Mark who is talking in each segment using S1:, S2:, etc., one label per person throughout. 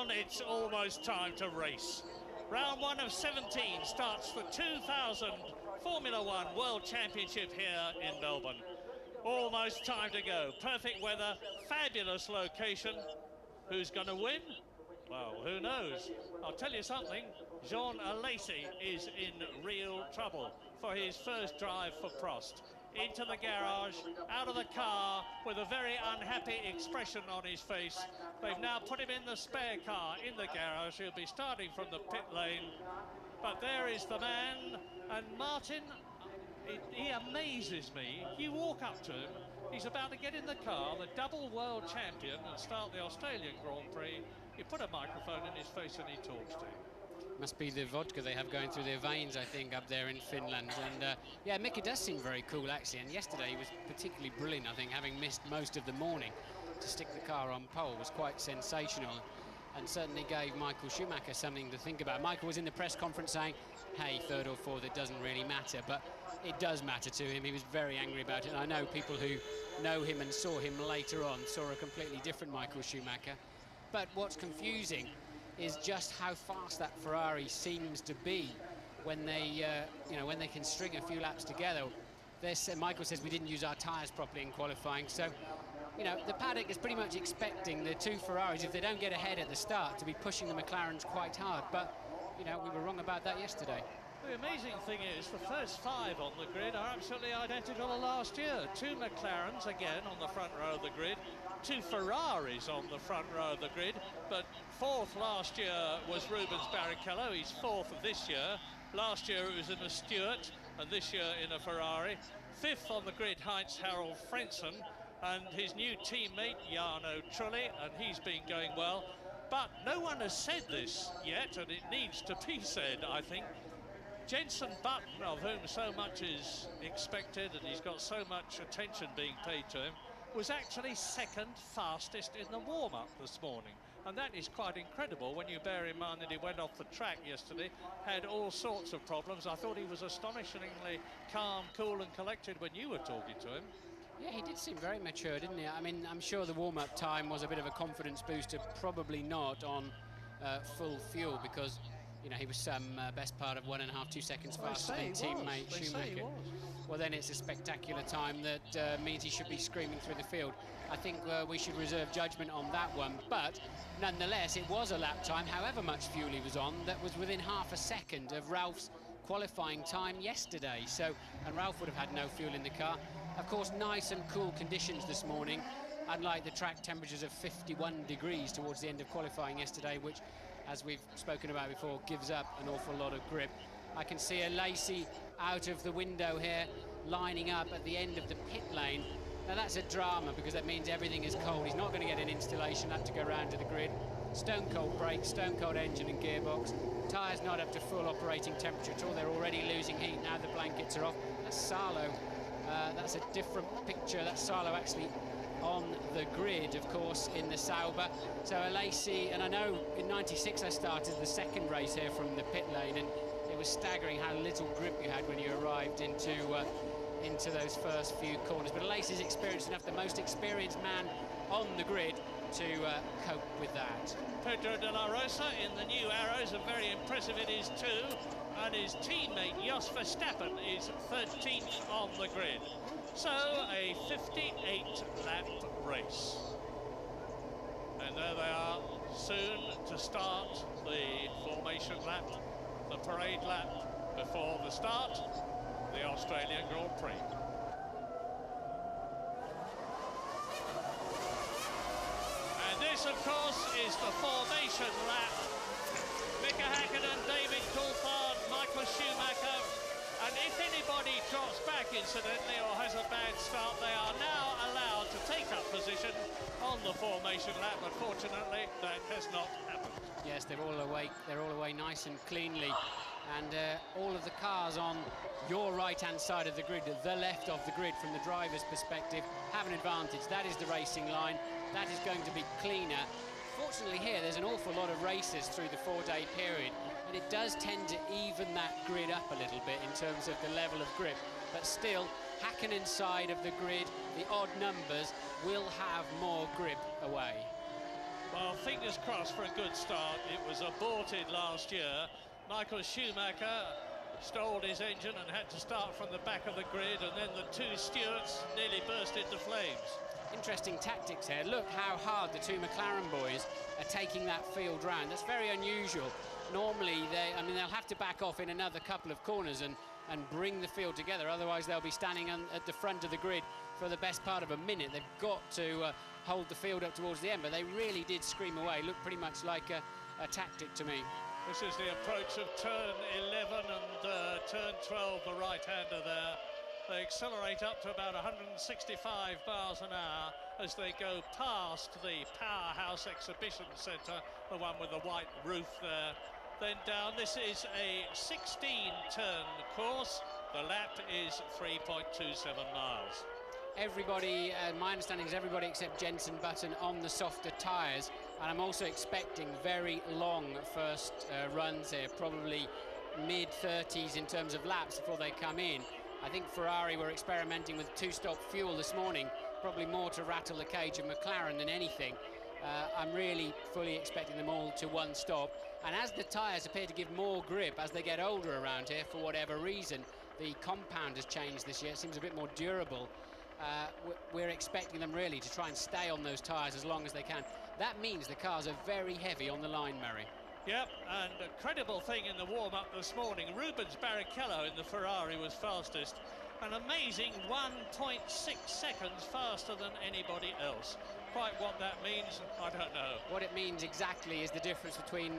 S1: John, it's almost time to race. Round 1 of 17 starts the 2000 Formula 1 World Championship here in Melbourne. Almost time to go. Perfect weather, fabulous location. Who's going to win? Well, who knows? I'll tell you something, Jean Alesi is in real trouble for his first drive for Prost. Into the garage, out of the car, with a very unhappy expression on his face. They've now put him in the spare car in the garage. He'll be starting from the pit lane. But there is the man, and Martin, he amazes me. You walk up to him, he's about to get in the car, the double world champion, and start the Australian Grand Prix. You put a microphone in his face and he talks to you.
S2: Must be the vodka they have going through their veins, I think, up there in Finland. And yeah, Mickey does seem very cool, actually. And yesterday he was particularly brilliant, I think, having missed most of the morning. To stick the car on pole was quite sensational, and certainly gave Michael Schumacher something to think about. Michael was in the press conference saying, hey, third or fourth, it doesn't really matter, but it does matter to him. He was very angry about it, and I know people who know him and saw him later on saw a completely different Michael Schumacher. But what's confusing is just how fast that Ferrari seems to be when they, when they can string a few laps together. Michael says we didn't use our tyres properly in qualifying, so the paddock is pretty much expecting the two Ferraris, if they don't get ahead at the start, to be pushing the McLarens quite hard. But we were wrong about that yesterday.
S1: The amazing thing is the first 5 on the grid are absolutely identical to last year. 2 McLarens again on the front row of the grid, 2 Ferraris on the front row of the grid, but 4th last year was Rubens Barrichello. He's 4th this year. Last year it was in a Stewart, and this year in a Ferrari. 5th on the grid, Heinz-Harald Frentzen, and his new teammate, Jarno Trulli, and he's been going well. But no one has said this yet, and it needs to be said, I think. Jenson Button, of whom so much is expected and he's got so much attention being paid to him, was actually 2nd fastest in the warm-up this morning. And that is quite incredible when you bear in mind that he went off the track yesterday, had all sorts of problems. I thought he was astonishingly calm, cool and collected when you were talking to him.
S2: Yeah, he did seem very mature, didn't he? I mean, I'm sure the warm-up time was a bit of a confidence booster, probably not on full fuel, because he was some best part of 1.5, 2 seconds faster than teammate Schumacher. Well, then it's a spectacular time that means he should be screaming through the field. I think we should reserve judgment on that one, but nonetheless, it was a lap time, however much fuel he was on, that was within half a second of Ralph's qualifying time yesterday. And Ralph would have had no fuel in the car. Of course, nice and cool conditions this morning, unlike the track temperatures of 51 degrees towards the end of qualifying yesterday, which, as we've spoken about before, gives up an awful lot of grip. I can see Alesi out of the window here, lining up at the end of the pit lane. Now that's a drama, because that means everything is cold. He's not going to get an installation up to go round to the grid. Stone cold brakes, stone cold engine and gearbox. Tyres not up to full operating temperature at all. They're already losing heat now the blankets are off. That's Salo. That's a different picture. That's Salo actually on the grid, of course, in the Sauber. So Alesi, and I know in '96 I started the second race here from the pit lane, and it was staggering how little grip you had when you arrived into those first few corners. But Alesi's experienced enough, the most experienced man on the grid, to cope with that.
S1: Pedro de la Rosa in the new Arrows, and very impressive it is too. And his teammate Jos Verstappen is 13th on the grid. So a 58-lap race. And there they are, soon to start the formation lap, the parade lap before the start, the Australian Grand Prix. And this, of course, is the formation lap. Mika Häkkinen, David Coulthard, Michael Schumacher, and if anybody drops back incidentally or has a bad start, they are now allowed to take up position on the formation lap. Unfortunately, that has not happened.
S2: Yes, they're all away nice and cleanly, and all of the cars on your right-hand side of the grid, the left of the grid from the driver's perspective, have an advantage. That is the racing line. That is going to be cleaner. Fortunately here, there's an awful lot of races through the 4-day period, and it does tend to even that grid up a little bit in terms of the level of grip. But still, Häkkinen's side of the grid, the odd numbers, will have more grip away.
S1: Well, fingers crossed for a good start. It was aborted last year. Michael Schumacher stalled his engine and had to start from the back of the grid, and then the two stewards nearly burst into flames.
S2: Interesting tactics here. Look how hard the two McLaren boys are taking that field round. That's very unusual. Normally, they'll have to back off in another couple of corners and bring the field together. Otherwise, they'll be standing at the front of the grid for the best part of a minute. They've got to hold the field up towards the end, but they really did scream away. Looked pretty much like a tactic to me.
S1: This is the approach of turn 11 and turn 12, the right-hander there. They accelerate up to about 165 miles an hour as they go past the Powerhouse Exhibition Centre, the one with the white roof there. Then down, this is a 16-turn course. The lap is 3.27 miles.
S2: Everybody, my understanding is everybody except Jenson Button on the softer tyres, and I'm also expecting very long first runs here, probably mid-30s in terms of laps before they come in. I think Ferrari were experimenting with two-stop fuel this morning, probably more to rattle the cage of McLaren than anything. I'm really fully expecting them all to one stop, and as the tyres appear to give more grip as they get older around here for whatever reason, the compound has changed this year. It seems a bit more durable. We're expecting them really to try and stay on those tyres as long as they can. That means the cars are very heavy on the line, Murray.
S1: Yep, and a credible thing in the warm-up this morning, Rubens Barrichello in the Ferrari was fastest. An amazing 1.6 seconds faster than anybody else. Quite what that means, I don't know.
S2: What it means exactly is the difference between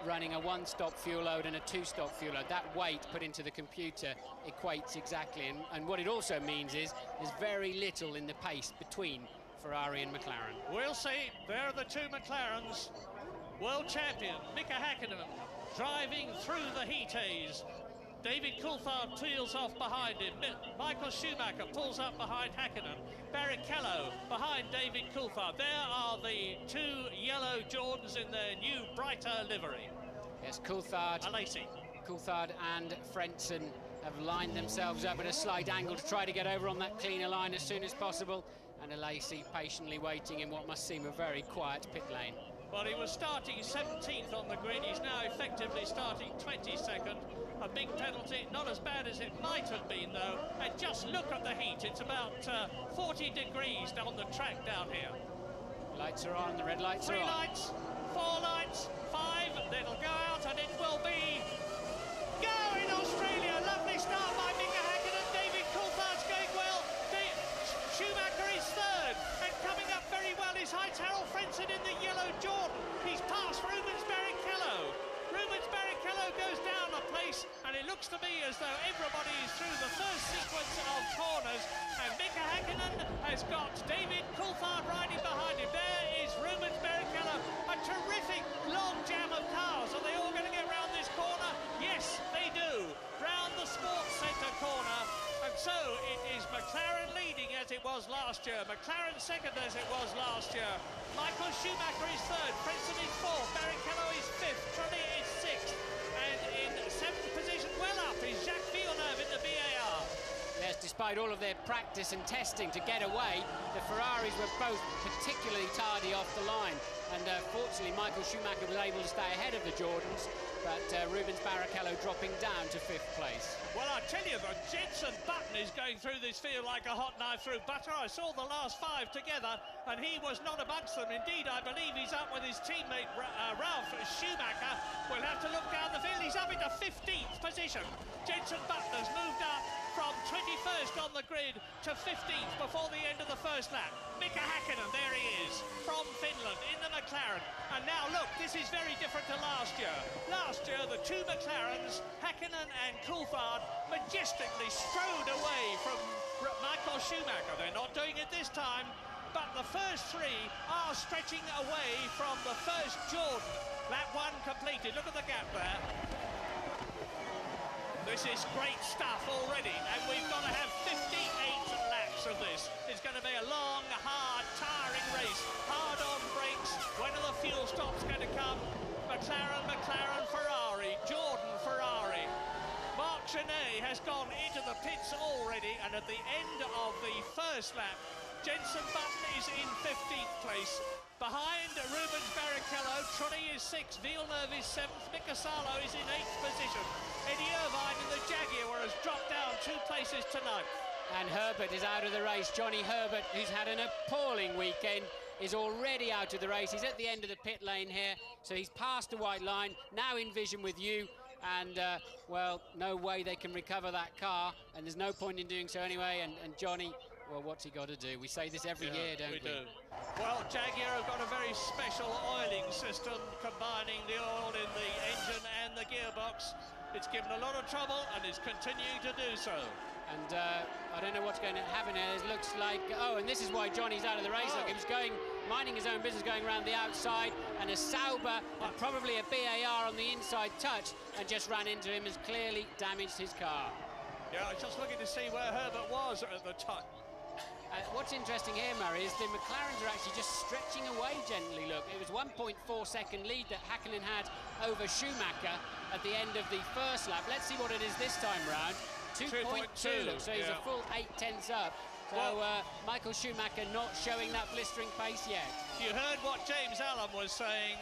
S2: running a one-stop fuel load and a two-stop fuel load. That weight put into the computer equates exactly. And what it also means is there's very little in the pace between Ferrari and McLaren.
S1: We'll see. There are the two McLarens. World champion Mika Häkkinen driving through the heat haze. David Coulthard peels off behind him. Michael Schumacher pulls up behind Häkkinen. Barrichello behind David Coulthard. There are the two yellow Jordans in their new brighter livery.
S2: Yes, Coulthard and Frentzen have lined themselves up at a slight angle to try to get over on that cleaner line as soon as possible. And Alesi patiently waiting in what must seem a very quiet pit lane.
S1: Well, he was starting 17th on the grid. He's now effectively starting 22nd. A big penalty, not as bad as it might have been, though. And just look at the heat. It's about 40 degrees on the track down here.
S2: Lights are on, the red lights are on.
S1: 3 lights, 4 lights, 5. It'll go out and it will be go in Australia. Lovely start by Mika Häkkinen. David Coulthard's going well. Schumacher is third. And coming up very well is Harold Frentzen in the yellow Jordan. He's passed Rubens Barrichello. Rubens Barrichello goes down a place, and it looks to me as though everybody is through the first sequence of corners, and Mika Häkkinen has got David Coulthard riding behind him. There is Rubens Barrichello. A terrific long jam of cars. Are they all going to get round this corner? Yes, they do. Round the Sports Centre corner. And so it is McLaren leading as it was last year. McLaren second as it was last year. Michael Schumacher is third. Frentzen is fourth. Barrichello is fifth. Trulli is sixth. And in seventh position, well up, is Jacques Villeneuve in the BAR.
S2: Yes, despite all of their practice and testing to get away, the Ferraris were both particularly tardy off the line. And fortunately, Michael Schumacher was able to stay ahead of the Jordans, but Rubens Barrichello dropping down to fifth place.
S1: Well, I tell you, the Jenson Button is going through this field like a hot knife through butter. I saw the last 5 together, and he was not amongst them. Indeed, I believe he's up with his teammate Ralf Schumacher. We'll have to look down the field. He's up into 15th position. Jenson Button has moved up from 21st on the grid to 15th before the end of the first lap. Mika Häkkinen, there he is, from Finland, in the McLaren. And now, look, this is very different to last year. Last year, the two McLarens, Häkkinen and Coulthard, majestically strode away from Michael Schumacher. They're not doing it this time, but the first 3 are stretching away from the first Jordan. Lap 1 completed. Look at the gap there. This is great stuff already, and we've got to have 58 laps of this. It's going to be a long, hard, tiring race. Hard on brakes. When are the fuel stops going to come? McLaren, Ferrari, Jordan, Ferrari. Marc Genet has gone into the pits already, and at the end of the first lap, Jenson Button is in 15th place. Behind Rubens Barrichello, Trulli is 6th, Villeneuve is 7th, Mika Salo is in 8th position. Eddie Irvine in the Jaguar has dropped down 2 places tonight.
S2: And Herbert is out of the race. Johnny Herbert, who's had an appalling weekend, is already out of the race. He's at the end of the pit lane here, so he's past the white line, now in vision with you, and, well, no way they can recover that car, and there's no point in doing so anyway, and Johnny, well, what's he got to do? We say this every year, don't we?
S1: Do. Well, Jaguar have got a very special oiling system, combining the oil in the engine and the gearbox. It's given a lot of trouble, and it's continuing to do so.
S2: And I don't know what's going to happen here. It looks like, oh, and this is why Johnny's out of the race. Look, he was minding his own business, going around the outside, and a Sauber and probably a BAR on the inside touch, and just ran into him, has clearly damaged his car.
S1: Yeah, I was just looking to see where Herbert was at the time.
S2: What's interesting here, Murray, is the McLarens are actually just stretching away gently. Look, it was 1.4 second lead that Häkkinen had over Schumacher at the end of the first lap. Let's see what it is this time round. 2.2, look, so he's a full 8/10 up. So Michael Schumacher not showing that blistering pace yet.
S1: You heard what James Allen was saying,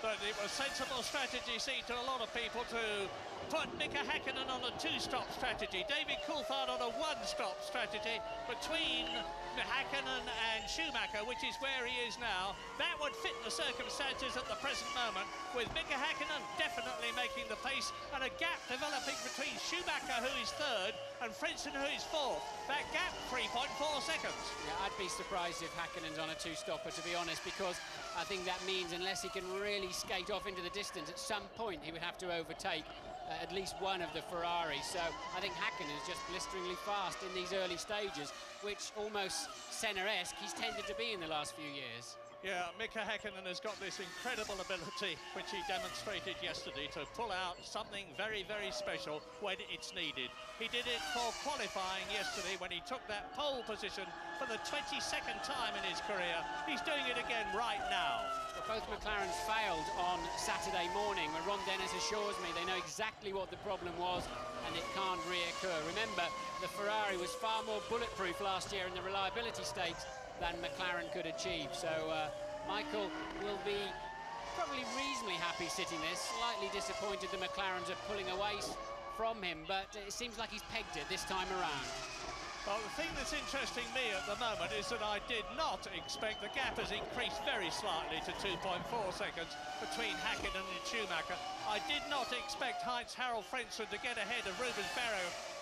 S1: that it was sensible strategy, to a lot of people, to put Mika Häkkinen on a 2-stop strategy, David Coulthard on a 1-stop strategy between Häkkinen and Schumacher, which is where he is now. That would fit the circumstances at the present moment, with Mika Häkkinen definitely making the pace, and a gap developing between Schumacher, who is 3rd, and Frentzen, who is 4th. That gap, 3.4 seconds.
S2: Yeah, I'd be surprised if Häkkinen's on a 2-stopper, to be honest, because I think that means unless he can really skate off into the distance, at some point he would have to overtake at least one of the Ferraris. So I think Häkkinen is just blisteringly fast in these early stages, which almost Senna-esque he's tended to be in the last few years.
S1: Yeah, Mika Häkkinen has got this incredible ability, which he demonstrated yesterday, to pull out something very, very special when it's needed. He did it for qualifying yesterday when he took that pole position for the 22nd time in his career. He's doing it again right now.
S2: Well, both McLarens failed on Saturday morning, when Ron Dennis assures me they know exactly what the problem was and it can't reoccur. Remember, the Ferrari was far more bulletproof last year in the reliability stakes than McLaren could achieve. So Michael will be probably reasonably happy sitting there, slightly disappointed the McLarens are pulling away from him, but it seems like he's pegged it this time around.
S1: Well, the thing that's interesting me at the moment is that I did not expect, the gap has increased very slightly to 2.4 seconds between Häkkinen and Schumacher. I did not expect Heinz-Harald Frentzen to get ahead of Rubens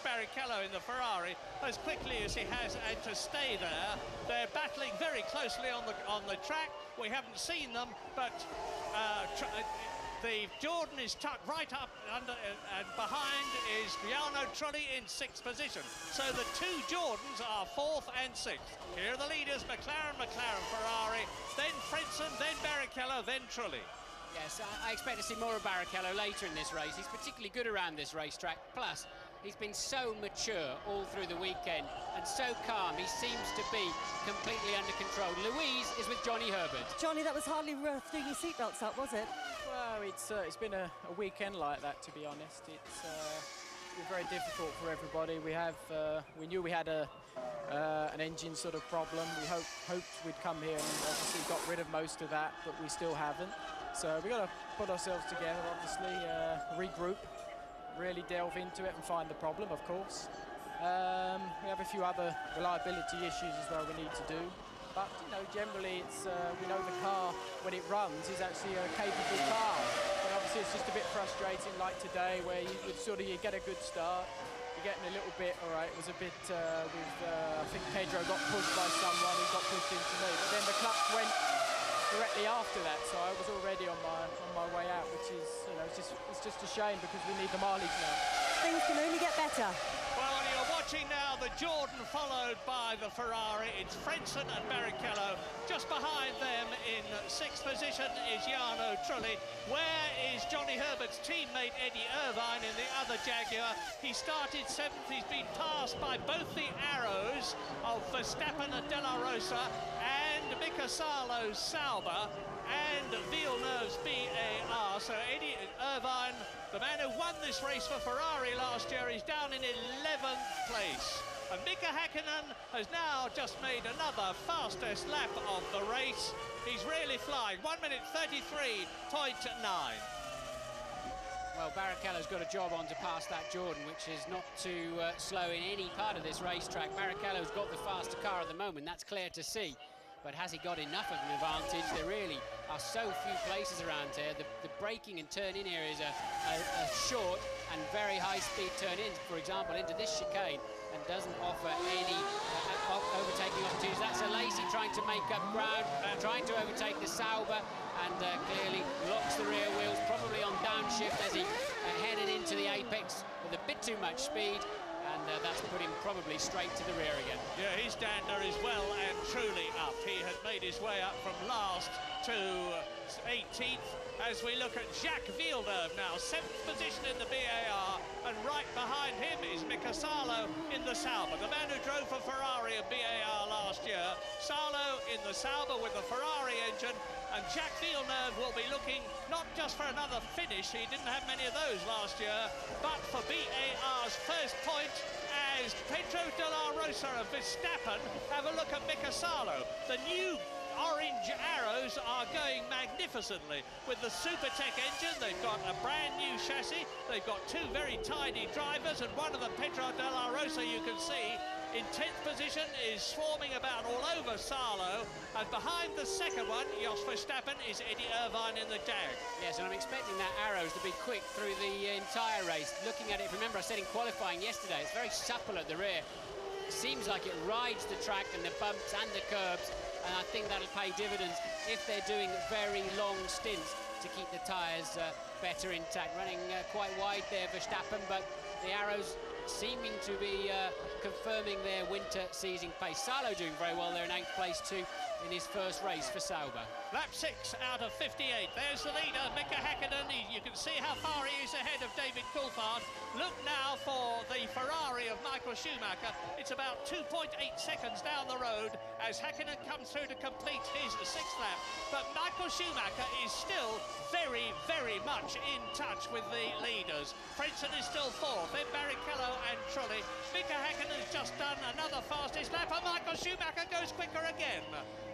S1: Barrichello in the Ferrari as quickly as he has, and to stay there. They're battling very closely on the track. We haven't seen them, but the Jordan is tucked right up under, and behind is Jarno Trulli in 6th position. So the 2 Jordans are 4th and 6th. Here are the leaders: McLaren, Ferrari, then Frentzen, then Barrichello, then Trulli.
S2: Yes, I expect to see more of Barrichello later in this race. He's particularly good around this racetrack. Plus, he's been so mature all through the weekend and so calm. He seems to be completely under control. Louise is with Johnny Herbert.
S3: Johnny, that was hardly worth doing your seatbelts up, was it?
S4: Well, it's been a weekend like that, to be honest. It's been very difficult for everybody. We knew we had an engine sort of problem. We hoped we'd come here and obviously got rid of most of that, but we still haven't. So we've got to put ourselves together, obviously, regroup, really delve into it and find the problem, of course. We have a few other reliability issues as well we need to do. But, you know, generally it's, we know the car, when it runs, is actually a capable car. But obviously it's just a bit frustrating, like today, where you get a good start, you're getting a little bit, all right, it was a bit I think Pedro got pushed by someone who got pushed into me. But then the clutch went directly after that, so I was already on my way out, which is, you know, it's just a shame because we need the mileage now.
S3: Things can only get better.
S1: Well, you're watching now the Jordan followed by the Ferrari. It's Frentzen and Barrichello. Just behind them in 6th position is Jarno Trulli. Where is Johnny Herbert's teammate Eddie Irvine in the other Jaguar? He started 7th. He's been passed by both the arrows of Verstappen and De La Rosa and Mika Salo's Sauber and Villeneuve's BAR. So Eddie Irvine, the man who won this race for Ferrari last year, is down in 11th place. And Mika Häkkinen has now just made another fastest lap of the race. He's really flying, 1 minute 33.9.
S2: Well, Barrichello's got a job on to pass that Jordan, which is not too slow in any part of this racetrack. Barrichello's got the faster car at the moment, that's clear to see. But has he got enough of an advantage? There really are so few places around here. The braking and turn-in areas are short and very high-speed turn-ins, for example, into this chicane, and doesn't offer any overtaking opportunities. That's a Lacey trying to make up ground, trying to overtake the Sauber, and clearly locks the rear wheels, probably on downshift as he headed into the apex with a bit too much speed, and that's put him probably straight to the rear again.
S1: Yeah, his dander is well and truly up. He had made his way up from last to 18th, as we look at Jacques Villeneuve now, 7th position in the BAR, and right behind him is Mika Salo in the Sauber, the man who drove for Ferrari at BAR last year. Salo in the Sauber with the Ferrari engine, and Jacques Villeneuve will be looking not just for another finish, he didn't have many of those last year, but for BAR's first point, as Pedro de la Rosa of Verstappen have a look at Mika Salo. The new orange arrows are going magnificently with the Supertech engine. They've got a brand new chassis, they've got two very tidy drivers, and one of them, Pedro de la Rosa, you can see in 10th position, is swarming about all over Salo, and behind the second one, Jos Verstappen, is Eddie Irvine in the Jag.
S2: Yes, and I'm expecting that arrows to be quick through the entire race. Looking at it, remember I said in qualifying yesterday, it's very supple at the rear. It seems like it rides the track and the bumps and the curbs, and I think that'll pay dividends if they're doing very long stints to keep the tyres better intact. Running quite wide there, Verstappen, but the arrows seeming to be confirming their winter season pace. Salo doing very well there in 8th place too in his first race for Sauber.
S1: Lap 6 out of 58. There's the leader, Mika Häkkinen. You can see how far he is ahead of David Coulthard. Look now for the Ferrari of Michael Schumacher. It's about 2.8 seconds down the road as Häkkinen comes through to complete his 6th lap. But Michael Schumacher is still very, very much in touch with the leaders. Frentzen is still 4th, then Barrichello and Trulli. Mika Häkkinen has just done another fastest lap, and Michael Schumacher goes quicker again.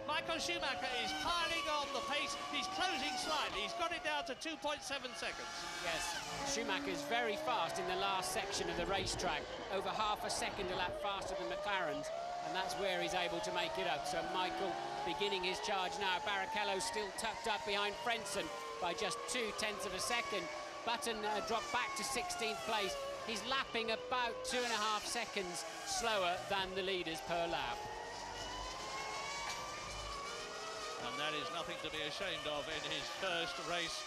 S1: Michael Schumacher is piling on the pace. He's closing slightly. He's got it down to 2.7 seconds.
S2: Yes, Schumacher is very fast in the last section of the racetrack, over half a second a lap faster than McLaren's, and that's where he's able to make it up. So Michael beginning his charge now. Barrichello still tucked up behind Frentzen by just 0.2 seconds. Button dropped back to 16th place. He's lapping about 2.5 seconds slower than the leaders per lap.
S1: And that is nothing to be ashamed of in his first race.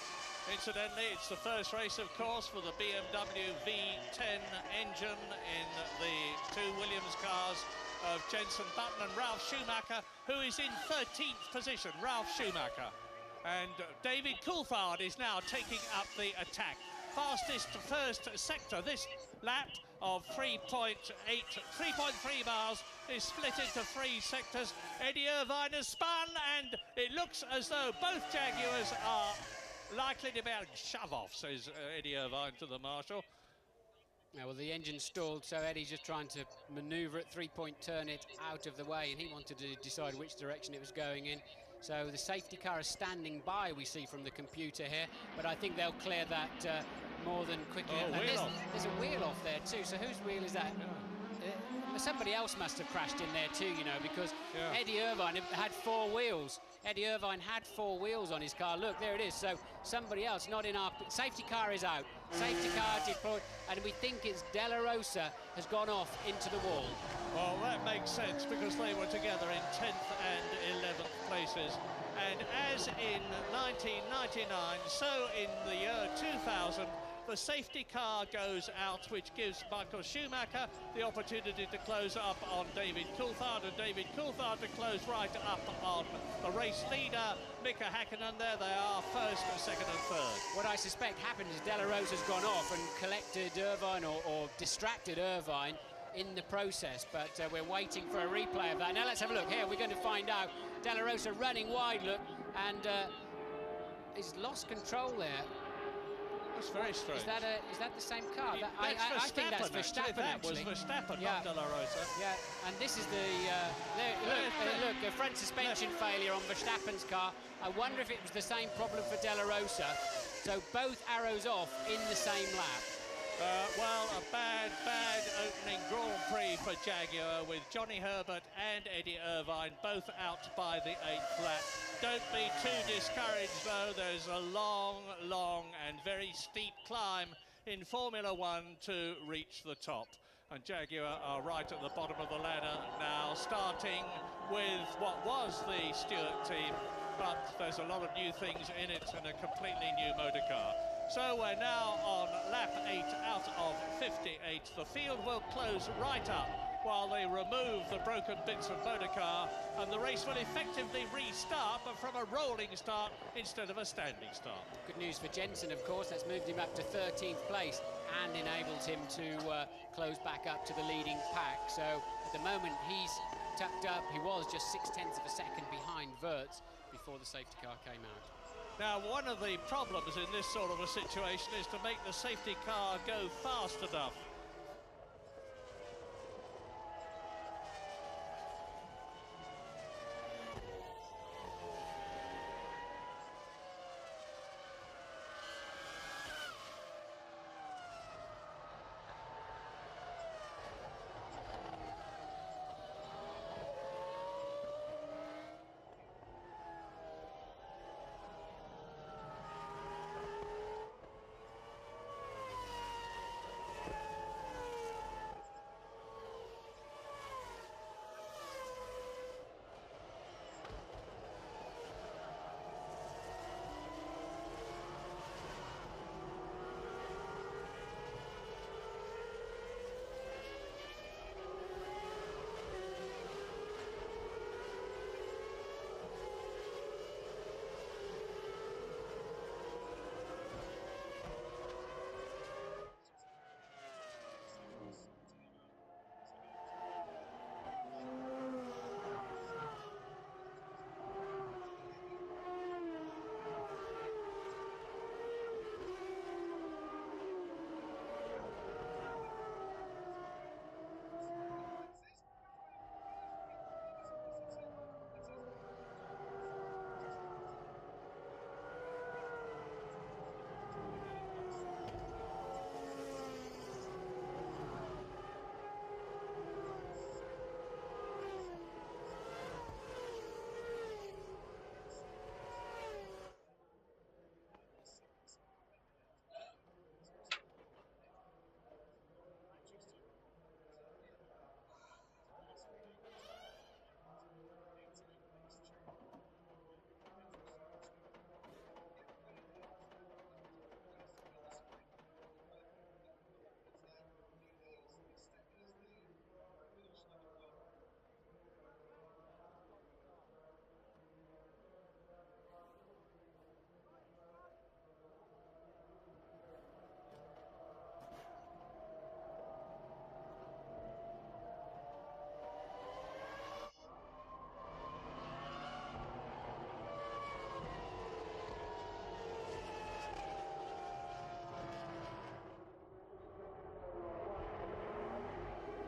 S1: Incidentally, it's the first race, of course, for the BMW V10 engine in the two Williams cars of Jenson Button and Ralf Schumacher, who is in 13th position, Ralf Schumacher. And David Coulthard is now taking up the attack. Fastest first sector this lap of 3.3 miles is split into 3 sectors. Eddie Irvine has spun, and it looks as though both Jaguars are likely to be able to shove off, says Eddie Irvine to the marshal.
S2: Yeah, well, the engine stalled, so Eddie's just trying to manoeuvre it, 3-point turn it out of the way, and he wanted to decide which direction it was going in. So the safety car is standing by, we see from the computer here, but I think they'll clear that more than quickly.
S1: Oh,
S2: there's a wheel off there too, so whose wheel is that? Somebody else must have crashed in there too, you know, because Eddie Irvine had 4 wheels. Eddie Irvine had 4 wheels on his car. Look, there it is. So somebody else, not in our... Safety car is out. Safety car deployed, and we think it's De La Rosa has gone off into the wall.
S1: Well, that makes sense, because they were together in 10th and 11th places. And as in 1999, so in the year 2000, the safety car goes out, which gives Michael Schumacher the opportunity to close up on David Coulthard, and David Coulthard to close right up on the race leader, Mika Häkkinen. There they are, first, second and third.
S2: What I suspect happened is De La Rosa's gone off and collected Irvine or distracted Irvine in the process, but we're waiting for a replay of that. Now let's have a look here. We're going to find out. De La Rosa running wide, look, and he's lost control there.
S1: That's very strange.
S2: Is that the same car?
S1: I
S2: think that's Verstappen.
S1: That was Verstappen, not De La Rosa.
S2: Yeah, and this is the look, a front suspension failure on Verstappen's car. I wonder if it was the same problem for De La Rosa. So both arrows off in the same lap.
S1: Well, a bad opening Grand Prix for Jaguar with Johnny Herbert and Eddie Irvine both out by the 8th lap. Don't be too discouraged, though. There's a long and very steep climb in Formula One to reach the top. And Jaguar are right at the bottom of the ladder now, starting with what was the Stewart team, but there's a lot of new things in it and a completely new motor car. So we're now on lap 8 out of 58. The field will close right up while they remove the broken bits of motor car, and the race will effectively restart, but from a rolling start instead of a standing start.
S2: Good news for Jensen, of course. That's moved him up to 13th place and enabled him to close back up to the leading pack. So at the moment he's tucked up. He was just 0.6 of a second behind Wirtz before the safety car came out.
S1: Now, one of the problems in this sort of a situation is to make the safety car go fast enough.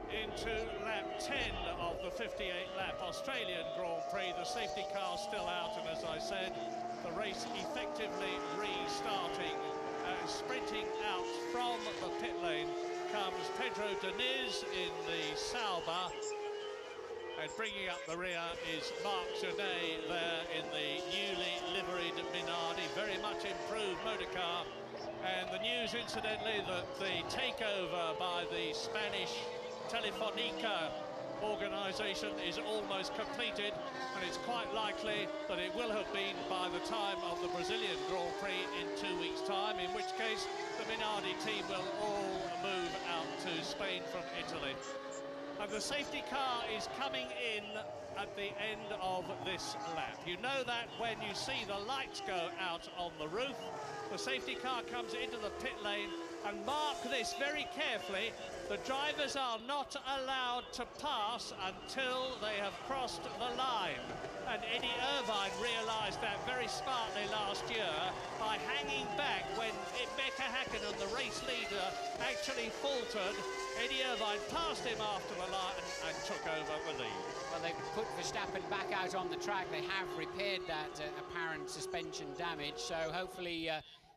S1: Into lap 10 of the 58 lap Australian Grand Prix. The safety car still out, and as I said, the race effectively restarting. Sprinting out from the pit lane comes Pedro Diniz in the Sauber, and bringing up the rear is Marc Genet there in the newly liveried Minardi, very much improved motor car. And the news, incidentally, that the takeover by the Spanish Telefonica organisation is almost completed, and it's quite likely that it will have been by the time of the Brazilian Grand Prix in 2 weeks' time, in which case the Minardi team will all move out to Spain from Italy. And the safety car is coming in at the end of this lap. You know that when you see the lights go out on the roof, the safety car comes into the pit lane, and mark this very carefully, the drivers are not allowed to pass until they have crossed the line. And Eddie Irvine realised that very smartly last year by hanging back when Mika actually faltered. Eddie Irvine passed him after the line and took over the lead.
S2: Well, they've put Verstappen back out on the track. They have repaired that apparent suspension damage, so hopefully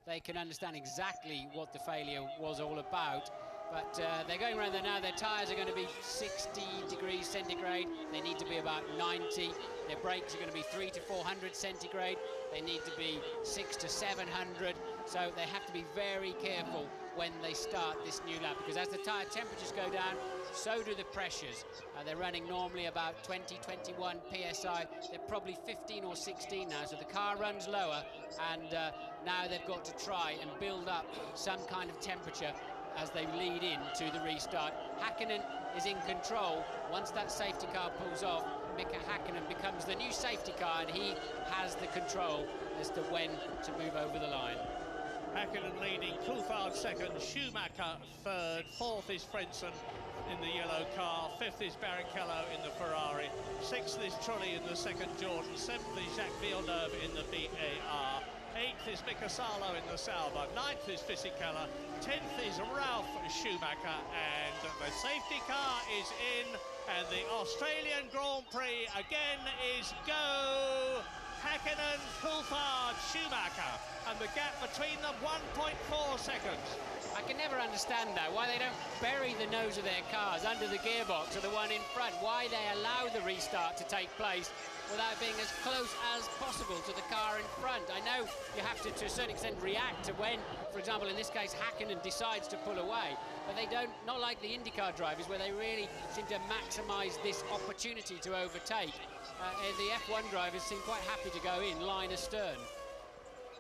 S2: they can understand exactly what the failure was all about. But they're going around there now. Their tyres are going to be 60 degrees centigrade. They need to be about 90. Their brakes are going to be 300 to 400 centigrade. They need to be 600 to 700. So they have to be very careful when they start this new lap, because as the tyre temperatures go down, so do the pressures. They're running normally about 20, 21 PSI. They're probably 15 or 16 now, so the car runs lower, and now they've got to try and build up some kind of temperature as they lead into the restart. Häkkinen is in control. Once that safety car pulls off, Mika Häkkinen becomes the new safety car, and he has the control as to when to move over the line.
S1: Häkkinen leading, Coulthard second, Schumacher third, fourth is Frentzen in the yellow car, fifth is Barrichello in the Ferrari, sixth is Trulli in the second Jordan, seventh is Jacques Villeneuve in the BAR, eighth is Mika Salo in the Sauber, ninth is Fisichella, 10th is Ralf Schumacher, and the safety car is in, and the Australian Grand Prix again is go! Häkkinen, Coulthard, Schumacher, and the gap between them 1.4 seconds.
S2: I can never understand that, why they don't bury the nose of their cars under the gearbox of the one in front, why they allow the restart to take place without being as close as possible to the car in front. I know you have to a certain extent, react to when, for example, in this case, Häkkinen decides to pull away, but they don't, not like the IndyCar drivers, where they really seem to maximise this opportunity to overtake. The F1 drivers seem quite happy to go in line astern.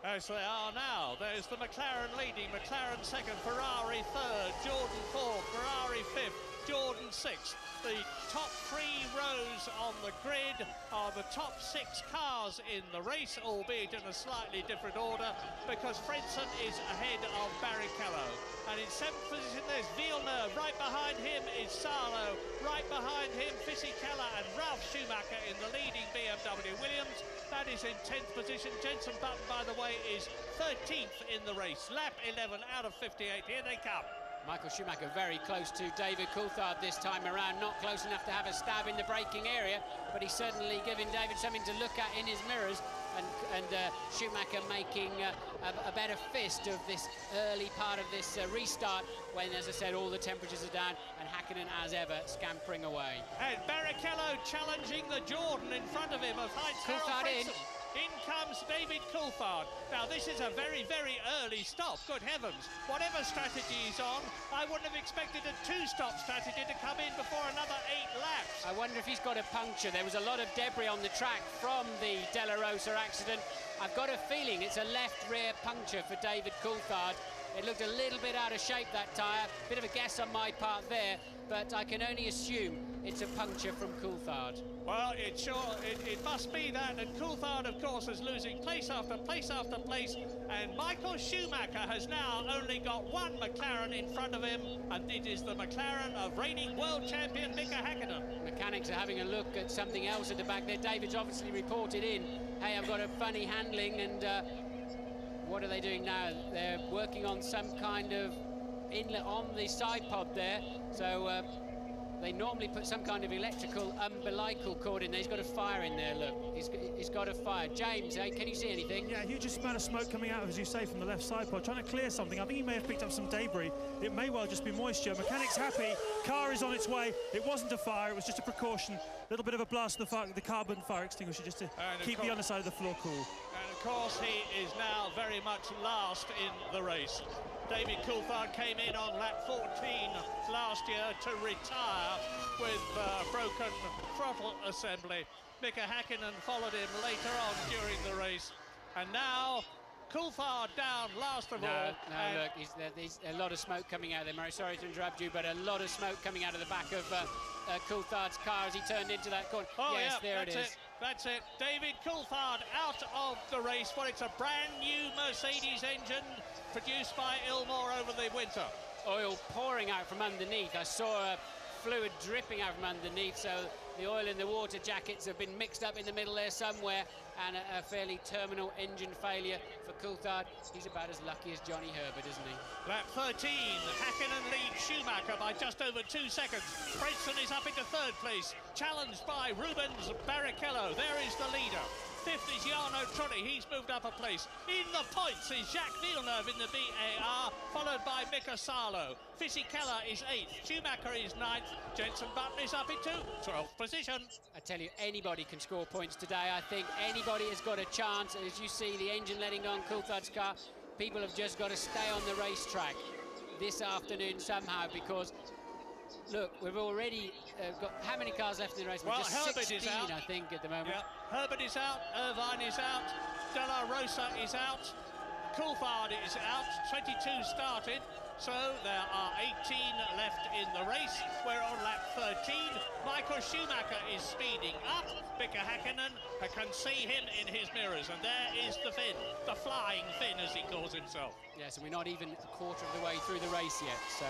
S1: As they are now, there's the McLaren leading, McLaren second, Ferrari third, Jordan fourth, Ferrari fifth, Jordan sixth. The top three rows on the grid are the top six cars in the race, albeit in a slightly different order, because Frentzen is ahead of Barrichello. And in seventh position there's Villeneuve, right behind him is Salo, right behind him Fisichella and Ralf Schumacher in the leading BMW Williams. That is in 10th position. Jenson Button, by the way, is 13th in the race. Lap 11 out of 58. Here they come.
S2: Michael Schumacher very close to David Coulthard this time around, not close enough to have a stab in the braking area, but he's certainly giving David something to look at in his mirrors, and Schumacher making a better fist of this early part of this restart, when, as I said, all the temperatures are down, and Häkkinen, as ever, scampering away.
S1: And Barrichello challenging the Jordan in front of him of Heinz
S2: Coulthard in.
S1: In comes David Coulthard. Now, this is a very, very early stop. Good heavens. Whatever strategy he's on, I wouldn't have expected a two-stop strategy to come in before another 8 laps.
S2: I wonder if he's got a puncture. There was a lot of debris on the track from the De La Rosa accident. I've got a feeling it's a left rear puncture for David Coulthard. It looked a little bit out of shape, that tyre. Bit of a guess on my part there, but I can only assume it's a puncture from Coulthard.
S1: Well, it must be that, and Coulthard, of course, is losing place after place after place, and Michael Schumacher has now only got one McLaren in front of him, and it is the McLaren of reigning world champion Mika Häkkinen.
S2: Mechanics are having a look at something else at the back there. David's obviously reported in, hey, I've got a funny handling, and what are they doing now? They're working on some kind of inlet on the side pod there, so they normally put some kind of electrical umbilical cord in there. He's got a fire in there, look. He's got a fire. James, can you see anything?
S5: Yeah, huge amount of smoke coming out, as you say, from the left side pod, trying to clear something. I think he may have picked up some debris. It may well just be moisture. Mechanic's happy. Car is on its way. It wasn't a fire. It was just a precaution. A little bit of a blast of the carbon fire extinguisher just to keep the underside of the floor cool.
S1: And, of course, he is now very much last in the race. David Coulthard came in on lap 14 last year to retire with broken throttle assembly. Mika Häkkinen followed him later on during the race. And now Coulthard down last of all.
S2: No, look, there's a lot of smoke coming out of there, Murray. Sorry to interrupt you, but a lot of smoke coming out of the back of Coulthard's car as he turned into that corner.
S1: Oh,
S2: yes,
S1: yeah,
S2: there it is.
S1: That's it. David Coulthard out of the race. Well, it's a brand new Mercedes engine produced by Ilmor over the winter.
S2: Oil pouring out from underneath. I saw fluid dripping out from underneath, so the oil and the water jackets have been mixed up in the middle there somewhere, and a fairly terminal engine failure for Coulthard. He's about as lucky as Johnny Herbert, isn't he?
S1: Lap 13, Hakkinen leads Schumacher by just over 2 seconds. Frentzen is up into third place, challenged by Rubens Barrichello. There is the leader. Fifth is Jarno Trulli, he's moved up a place. In the points is Jacques Villeneuve in the BAR, followed by Mika Salo. Fisichella is 8th, Schumacher is 9th, Jenson Button is up into 12th position.
S2: I tell you, anybody can score points today. I think anybody has got a chance. As you see the engine letting go on Coulthard's car, people have just got to stay on the racetrack this afternoon somehow, because look, we've already got how many cars left in the race?
S1: Well,
S2: just
S1: Herbert
S2: 16,
S1: is out,
S2: I think, at the moment.
S1: Yeah. Herbert is out, Irvine is out, De La Rosa is out, Coulthard is out, 22 started, so there are 18 left in the race. We're on lap 13. Michael Schumacher is speeding up. Mika Hakkinen, I can see him in his mirrors, and there is the Finn, the flying Finn as he calls himself.
S2: Yes, and we're not even a quarter of the way through the race yet, so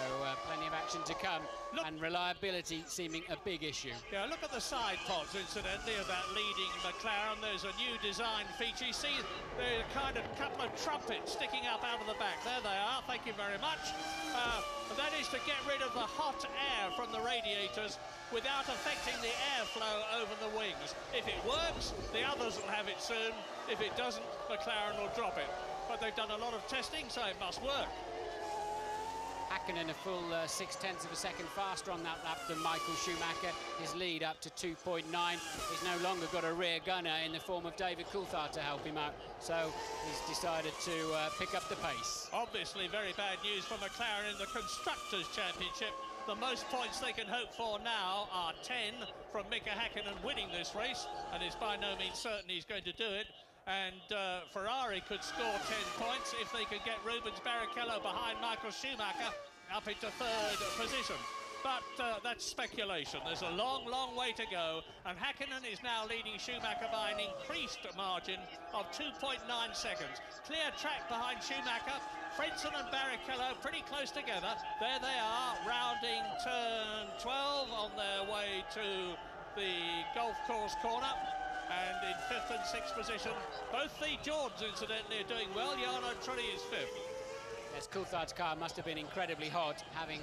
S2: plenty of action to come. Look, and reliability seeming a big issue.
S1: Yeah, look at the side pods, incidentally, of that leading McLaren. There's a new design feature. You see, there's a kind of couple of trumpets sticking up out of the back. There they are, thank you very much. That is to get rid of the hot air from the radiators without affecting the airflow over the wings. If it works, the others will have it soon. If it doesn't, McLaren will drop it. But they've done a lot of testing, so it must work.
S2: Hakkinen a full 0.6 of a second faster on that lap than Michael Schumacher. His lead up to 2.9. He's no longer got a rear gunner in the form of David Coulthard to help him out, so he's decided to pick up the pace.
S1: Obviously very bad news for McLaren in the Constructors' Championship. The most points they can hope for now are 10 from Mika Hakkinen winning this race, and it's by no means certain he's going to do it. And Ferrari could score 10 points if they could get Rubens Barrichello behind Michael Schumacher up into third position. But that's speculation. There's a long, long way to go, and Hakkinen is now leading Schumacher by an increased margin of 2.9 seconds. Clear track behind Schumacher. Frentzen and Barrichello pretty close together. There they are, rounding turn 12 on their way to the golf course corner. And in 5th and 6th position, both the Jordans, incidentally, are doing well. Jarno Trulli is 5th.
S2: Yes, Coulthard's car must have been incredibly hot, having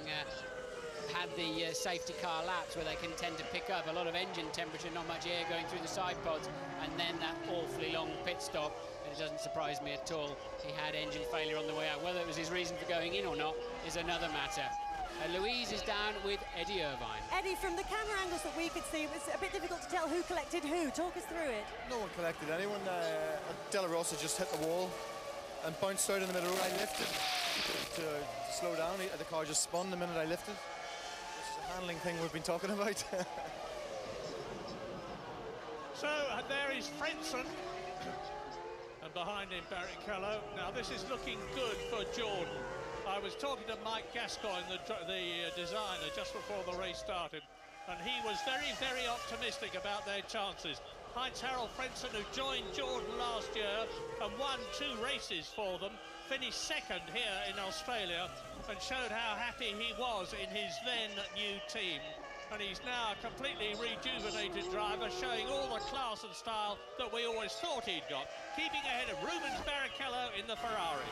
S2: had the safety car laps where they can tend to pick up a lot of engine temperature, not much air going through the side pods, and then that awfully long pit stop. And it doesn't surprise me at all. He had engine failure on the way out. Whether it was his reason for going in or not is another matter. Louise is down with Eddie Irvine.
S3: Eddie, from the camera angles that we could see, it was a bit difficult to tell who collected who. Talk us through it.
S6: No one collected anyone. De La Rosa just hit the wall and bounced out in the middle. I lifted to slow down. The car just spun the minute I lifted. This is a handling thing we've been talking about.
S1: So there is Frentzen, and behind him Barrichello. Now this is looking good for Jordan. I was talking to Mike Gascoigne, the designer, just before the race started, and he was very, very optimistic about their chances. Heinz-Harald Frentzen, who joined Jordan last year and won 2 races for them, finished second here in Australia and showed how happy he was in his then new team. And he's now a completely rejuvenated driver, showing all the class and style that we always thought he'd got, keeping ahead of Rubens Barrichello in the Ferrari.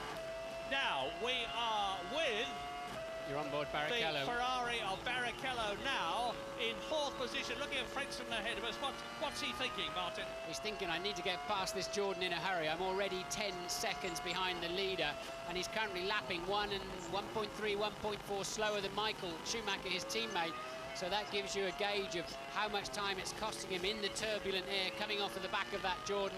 S1: Now we are with
S2: You're on board Barrichello.
S1: the Ferrari of Barrichello now in 4th position, looking at Frentzen ahead of us. What's he thinking, Martin?
S2: He's thinking, I need to get past this Jordan in a hurry. I'm already 10 seconds behind the leader, and he's currently lapping 1.3, 1.4 slower than Michael Schumacher, his teammate. So that gives you a gauge of how much time it's costing him in the turbulent air coming off of the back of that Jordan.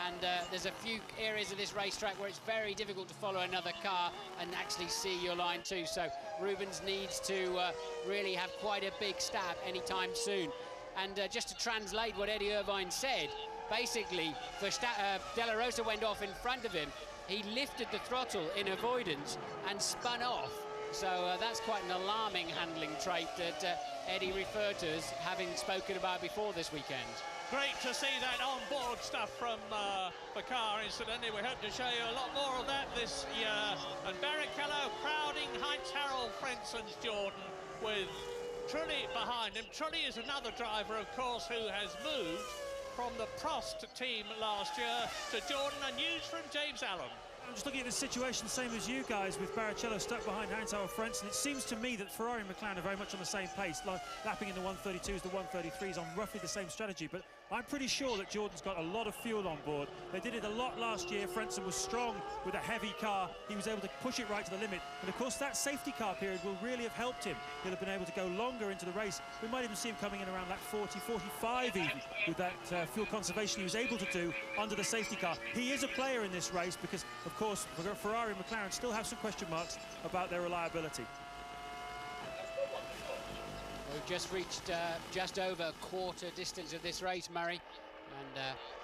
S2: And there's a few areas of this racetrack where it's very difficult to follow another car and actually see your line too. So Rubens needs to really have quite a big stab anytime soon. And just to translate what Eddie Irvine said, basically, De La Rosa went off in front of him. He lifted the throttle in avoidance and spun off. So that's quite an alarming handling trait that Eddie referred to as having spoken about before this weekend.
S1: Great to see that on-board stuff from the car, incidentally. We hope to show you a lot more of that this year. And Barrichello crowding Heinz-Harald Frentzen's Jordan with Trulli behind him. Trulli is another driver, of course, who has moved from the Prost team last year to Jordan, and news from James Allen.
S5: I'm just looking at the situation, same as you guys, with Barrichello stuck behind Hansauer Frentzen. It seems to me that Ferrari and McLaren are very much on the same pace, like lapping in the 132s, the 133s, on roughly the same strategy. But I'm pretty sure that Jordan's got a lot of fuel on board. They did it a lot last year. Frentzen was strong with a heavy car. He was able to push it right to the limit. And of course, that safety car period will really have helped him. He'll have been able to go longer into the race. We might even see him coming in around that 40, 45 even, with that fuel conservation he was able to do under the safety car. He is a player in this race because, of course, Ferrari and McLaren still have some question marks about their reliability.
S2: We've just reached just over quarter distance of this race, Murray, and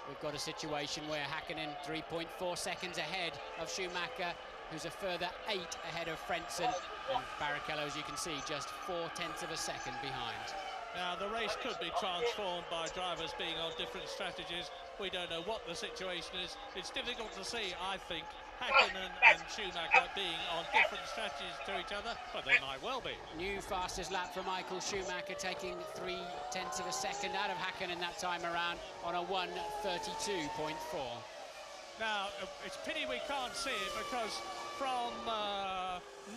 S2: we've got a situation where Häkkinen 3.4 seconds ahead of Schumacher, who's a further 8 ahead of Frentzen, and Barrichello, as you can see, just 0.4 of a second behind.
S1: Now, the race could be transformed by drivers being on different strategies. We don't know what the situation is. It's difficult to see, I think, Häkkinen and Schumacher being on different strategies to each other, but they might well be.
S2: New fastest lap for Michael Schumacher, taking 0.3 of a second out of Häkkinen that time around on a 1:32.4.
S1: Now, it's a pity we can't see it, because from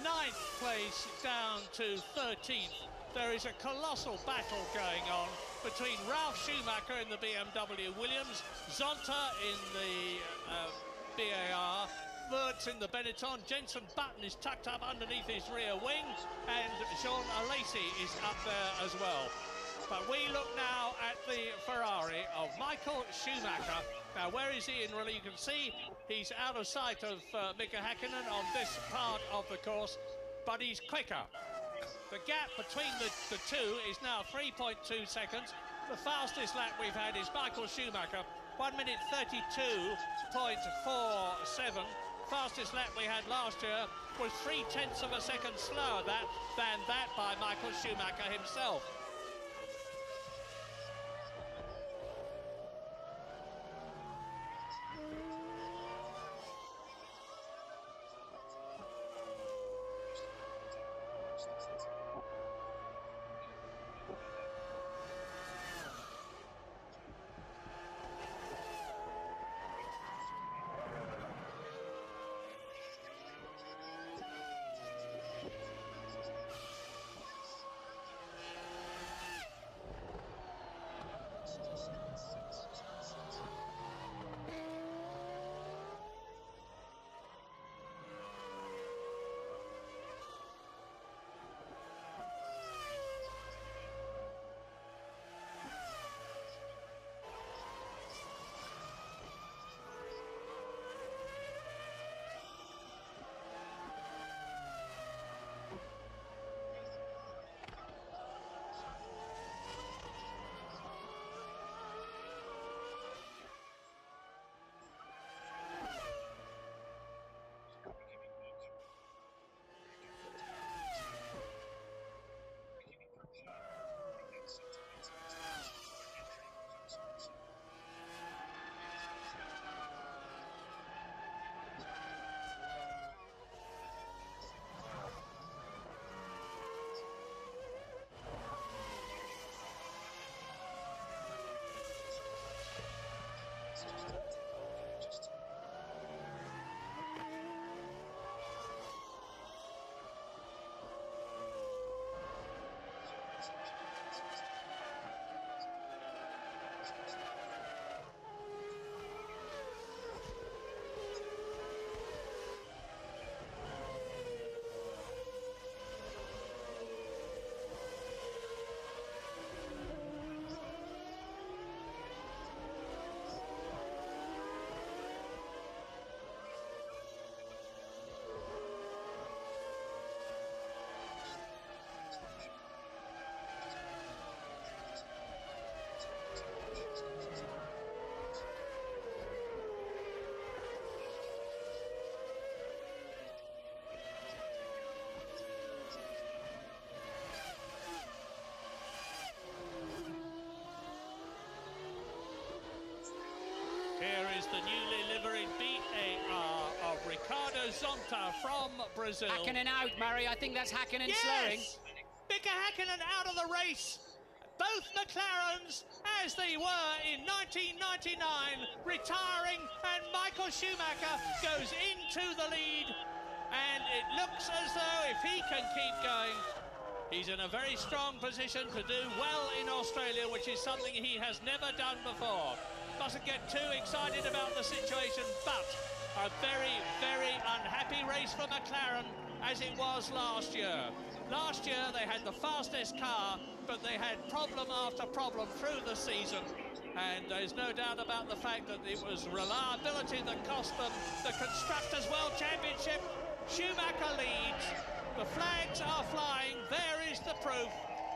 S1: 9th place down to 13th, there is a colossal battle going on between Ralf Schumacher in the BMW Williams, Zonta in the BAR, Mertz in the Benetton, Jenson Button is tucked up underneath his rear wing, and Jean Alesi is up there as well. But we look now at the Ferrari of Michael Schumacher. Now, where is he in rally? You can see he's out of sight of Mika Häkkinen on this part of the course, but he's quicker. The gap between the two is now 3.2 seconds. The fastest lap we've had is Michael Schumacher, 1:32.47. Fastest lap we had last year was 0.3 of a second slower than that by Michael Schumacher himself. The newly liveried BAR of Ricardo Zonta from Brazil.
S2: Häkkinen out, Murray. I think that's Häkkinen
S1: yes!
S2: slowing.
S1: Mika Häkkinen out of the race. both McLarens, as they were in 1999, retiring, and Michael Schumacher goes into the lead, and it looks as though if he can keep going, he's in a very strong position to do well in Australia, which is something he has never done before. Mustn't get too excited about the situation, but a very, very unhappy race for McLaren, as it was last year. Last year they had the fastest car, but they had problem after problem through the season, and there's no doubt about the fact that it was reliability that cost them the Constructors' World Championship. Schumacher leads, the flags are flying, there is the proof.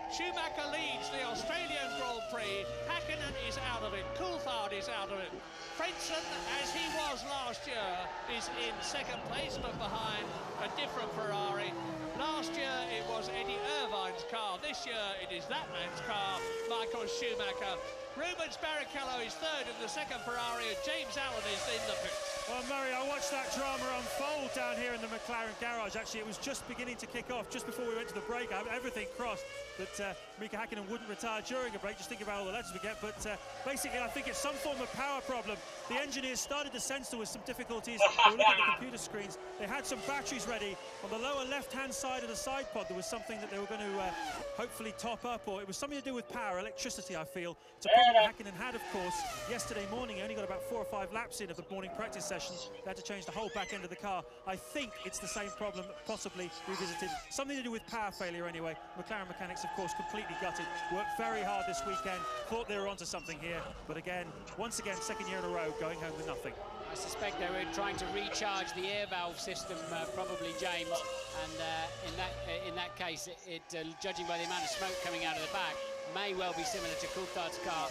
S1: Schumacher leads the Australian Grand Prix, Hakkinen is out of it, Coulthard is out of it. Frentzen, as he was last year, is in second place, but behind a different Ferrari. Last year it was Eddie Irvine's car, this year it is that man's car, Michael Schumacher. Rubens Barrichello is third in the second Ferrari, and James Allen is in the pit.
S5: Well, Murray, I watched that drama unfold down here in the McLaren garage. Actually, it was just beginning to kick off, just before we went to the break. I have everything crossed that Mika Hakkinen wouldn't retire during a break, just thinking about all the letters we get. But basically, I think it's some form of power problem. The engineers started to sense there was some difficulties. They were looking at the computer screens. They had some batteries ready. On the lower left-hand side of the side pod, there was something that they were going to hopefully top up, or it was something to do with power, electricity, I feel. It's a problem that Hakkinen had, of course, yesterday morning. He only got about 4 or 5 laps in of the morning practice session. They had to change the whole back end of the car. I think it's the same problem, possibly revisited. Something to do with power failure anyway. McLaren mechanics, of course, completely gutted. Worked very hard this weekend. Thought they were onto something here. But again, once again, second year in a row, going home with nothing.
S2: I suspect they were trying to recharge the air valve system, probably, James. And in that case, judging by the amount of smoke coming out of the back, may well be similar to Coulthard's car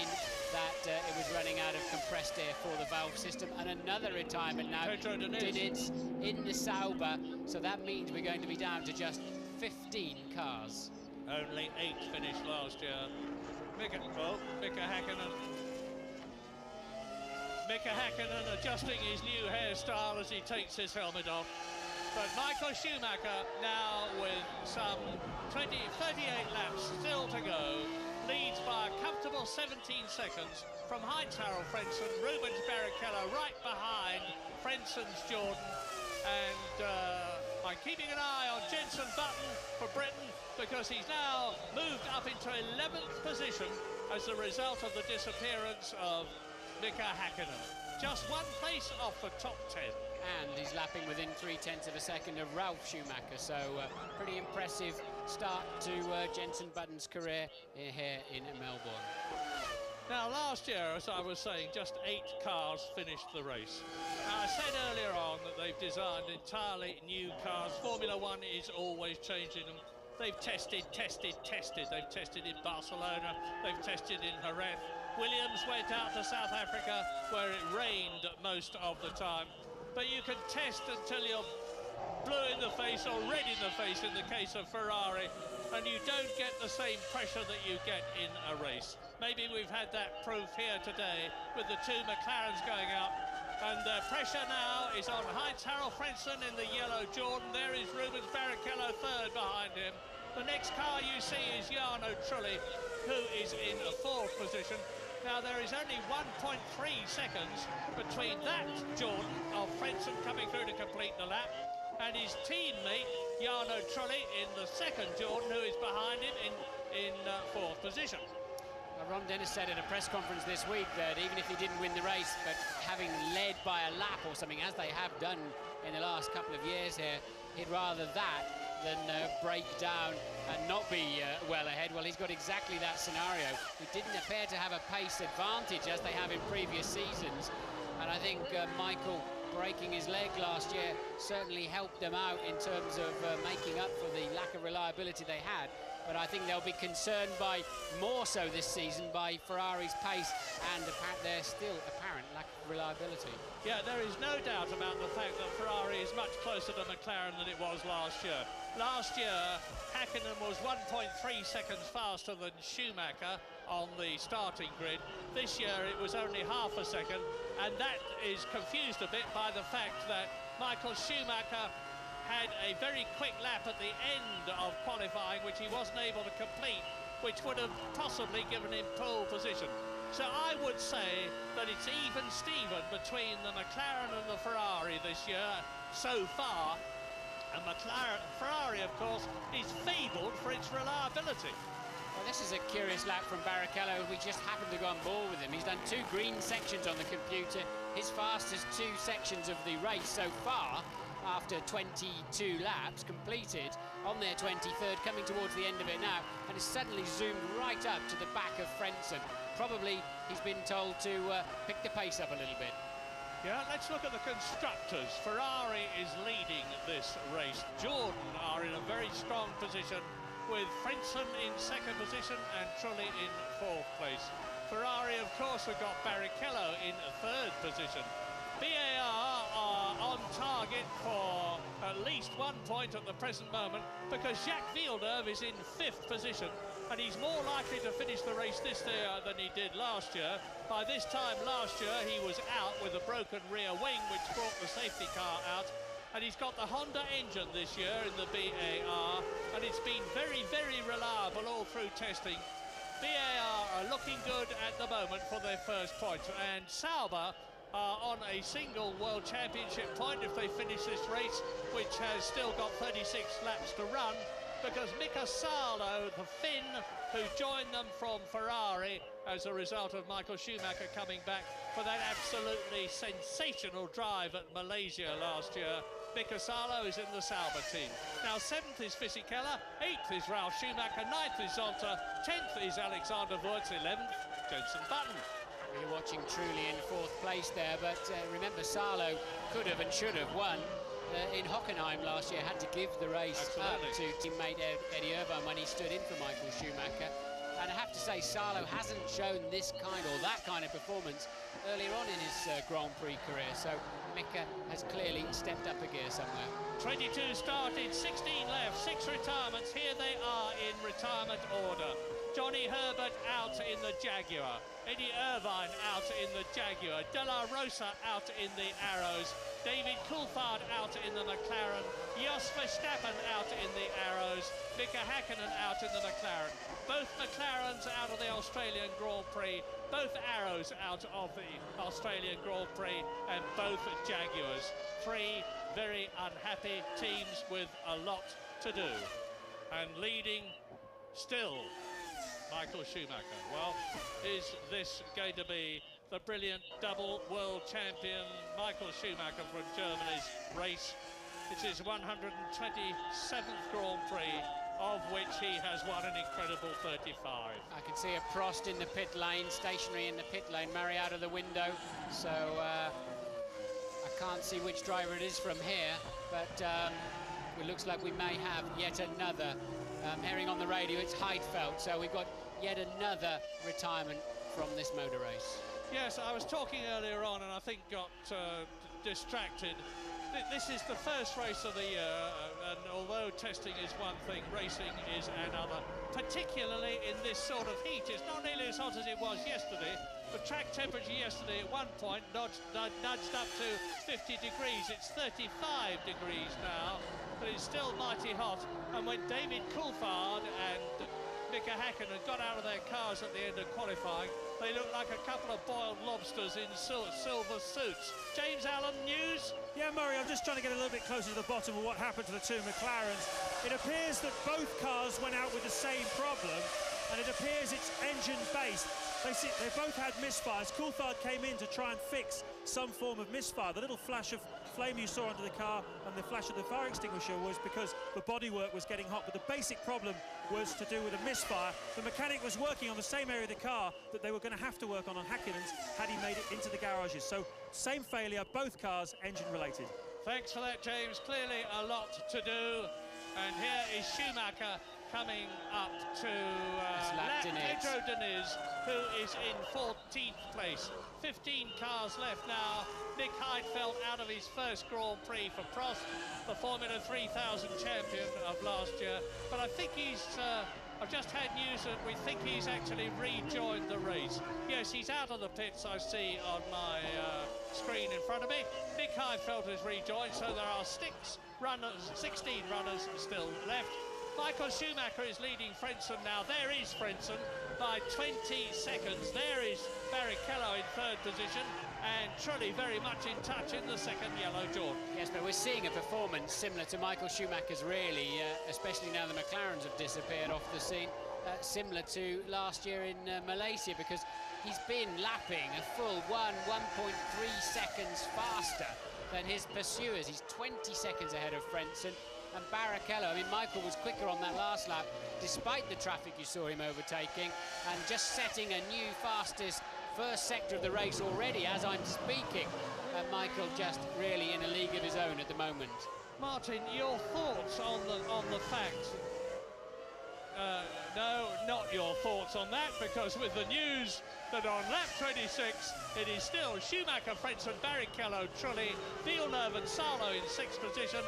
S2: in that it was running out of compressed air for the valve system. And another retirement now did it in the Sauber, so that means we're going to be down to just 15 cars.
S1: Only 8 finished last year. Mika Hakkinen. Mika Hakkinen adjusting his new hairstyle as he takes his helmet off. But Michael Schumacher now with some 38 laps still to go, leads by a comfortable 17 seconds from Heinz-Harald Frentzen. Rubens Barrichello right behind Frentzen's Jordan, and I'm keeping an eye on Jenson Button for Britain, because he's now moved up into 11th position as a result of the disappearance of Mika Hakkinen. Just 1 place off the top 10.
S2: And he's lapping within 0.3 of a second of Ralf Schumacher, so pretty impressive start to Jenson Button's career here in Melbourne.
S1: Now, last year, as I was saying, just 8 cars finished the race. Now, I said earlier on that they've designed entirely new cars. Formula One is always changing them. They've tested. They've tested in Barcelona, they've tested in Jerez. Williams went out to South Africa, where it rained most of the time. But you can test until you're blue in the face or red in the face in the case of Ferrari, and you don't get the same pressure that you get in a race. Maybe we've had that proof here today with the 2 McLarens going out, and the pressure now is on Heinz-Harald Frentzen in the yellow Jordan. There is Rubens Barrichello third behind him. The next car you see is Jarno Trulli, who is in a 4th position. Now, there is only 1.3 seconds between that Jordan of Frentzen coming through to complete the lap and his teammate Jarno Trulli in the 2nd Jordan, who is behind him in 4th position.
S2: Ron Dennis said at a press conference this week that even if he didn't win the race, but having led by a lap or something, as they have done in the last couple of years here, he'd rather that than break down and not be well ahead. Well, he's got exactly that scenario. He didn't appear to have a pace advantage as they have in previous seasons, and I think Michael breaking his leg last year certainly helped them out in terms of making up for the lack of reliability they had. But I think they'll be concerned by, more so this season, by Ferrari's pace and their still apparent lack of reliability.
S1: Yeah, there is no doubt about the fact that Ferrari is much closer to McLaren than it was last year. Last year, Hakkinen was 1.3 seconds faster than Schumacher on the starting grid. This year it was only half a second, and that is confused a bit by the fact that Michael Schumacher had a very quick lap at the end of qualifying, which he wasn't able to complete which would have possibly given him pole position. So I would say that it's even Steven between the McLaren and the Ferrari this year so far. And Ferrari, of course, is fabled for its reliability.
S2: Well, this is a curious lap from Barrichello. We just happened to go on board with him. He's done 2 green sections on the computer, his fastest 2 sections of the race so far, after 22 laps completed on their 23rd, coming towards the end of it now, and has suddenly zoomed right up to the back of Frentzen. Probably he's been told to pick the pace up a little bit.
S1: Yeah, let's look at the constructors. Ferrari is leading this race. Jordan are in a very strong position, with Frentzen in 2nd position and Trulli in 4th place. Ferrari, of course, have got Barrichello in 3rd position. BAR are on target for at least 1 point at the present moment, because Jacques Villeneuve is in 5th position, and he's more likely to finish the race this year than he did last year. By this time last year, he was out with a broken rear wing, which brought the safety car out, and he's got the Honda engine this year in the BAR, and it's been very, very reliable all through testing. BAR are looking good at the moment for their first point, and Sauber are on a single World Championship point if they finish this race, which has still got 36 laps to run, because Mika Salo, the Finn, who joined them from Ferrari as a result of Michael Schumacher coming back for that absolutely sensational drive at Malaysia last year. Mika Salo is in the Sauber team. Now 7th is Fisichella, 8th is Ralf Schumacher, 9th is Zonta, 10th is Alexander Wurz, 11th Jenson Button.
S2: You're watching Trulli in 4th place there, but remember, Salo could have and should have won in Hockenheim last year, had to give the race up to teammate Eddie Irvine when he stood in for Michael Schumacher. And I have to say, Salo hasn't shown this kind or that kind of performance earlier on in his Grand Prix career, so Mika has clearly stepped up a gear somewhere.
S1: 22 started, 16 left, 6 retirements. Here they are in retirement order. Johnny Herbert out in the Jaguar, Eddie Irvine out in the Jaguar, De La Rosa out in the Arrows, David Coulthard out in the McLaren, Jos Verstappen out in the Arrows, Mika Häkkinen out in the McLaren. Both McLarens out of the Australian Grand Prix, both Arrows out of the Australian Grand Prix, and both Jaguars. 3 very unhappy teams with a lot to do. And leading still Michael Schumacher. Well, is this going to be the brilliant double world champion Michael Schumacher from Germany's race? It is 127th Grand Prix, of which he has won an incredible 35.
S2: I can see a Prost in the pit lane, stationary in the pit lane, Murray out of the window, so I can't see which driver it is from here, but it looks like we may have yet another. Hearing on the radio, it's Heidfeld, so we've got yet another retirement from this motor race.
S1: Yes, I was talking earlier on and I think got distracted. This is the first race of the year, and although testing is one thing, racing is another, particularly in this sort of heat. It's not nearly as hot as it was yesterday. The track temperature yesterday at one point nudged up to 50 degrees. It's 35 degrees now, but it's still mighty hot. And when David Coulthard and Mika Häkkinen got out of their cars at the end of qualifying, they looked like a couple of boiled lobsters in silver suits. James Allen, news?
S5: Yeah, Murray, I'm just trying to get a little bit closer to the bottom of what happened to the 2 McLarens. It appears that both cars went out with the same problem, and it appears it's engine-based. They both had misfires. Coulthard came in to try and fix some form of misfire. The little flash of flame you saw under the car and the flash of the fire extinguisher was because the bodywork was getting hot, but the basic problem was to do with a misfire. The mechanic was working on the same area of the car that they were going to have to work on Häkkinen's had he made it into the garages. So same failure, both cars engine related.
S1: Thanks for that, James. Clearly a lot to do. And here is Schumacher coming up to Pedro Diniz, who is in 14th place. 15 cars left now. Nick Heidfeld out of his first Grand Prix for Prost, the Formula 3000 champion of last year. But I think he's, I've just had news that we think he's actually rejoined the race. Yes, he's out of the pits, I see on my screen in front of me. Nick Heidfeld has rejoined, so there are 16 runners still left. Michael Schumacher is leading Frentzen now. There is Frentzen by 20 seconds. There is Barrichello in third position, and Trulli very much in touch in the second yellow, Jordan.
S2: Yes, but we're seeing a performance similar to Michael Schumacher's, really, especially now the McLarens have disappeared off the scene, similar to last year in Malaysia, because he's been lapping a full 1.3 seconds faster than his pursuers. He's 20 seconds ahead of Frentzen. And Barrichello, I mean, Michael was quicker on that last lap, despite the traffic you saw him overtaking, and just setting a new fastest first sector of the race already as I'm speaking. And Michael just really in a league of his own at the moment.
S1: Martin, your thoughts on the fact? No, not your thoughts on that, because with the news that on lap 26 it is still Schumacher, Frentzen, Barrichello, Trulli, Villeneuve and Salo in sixth position.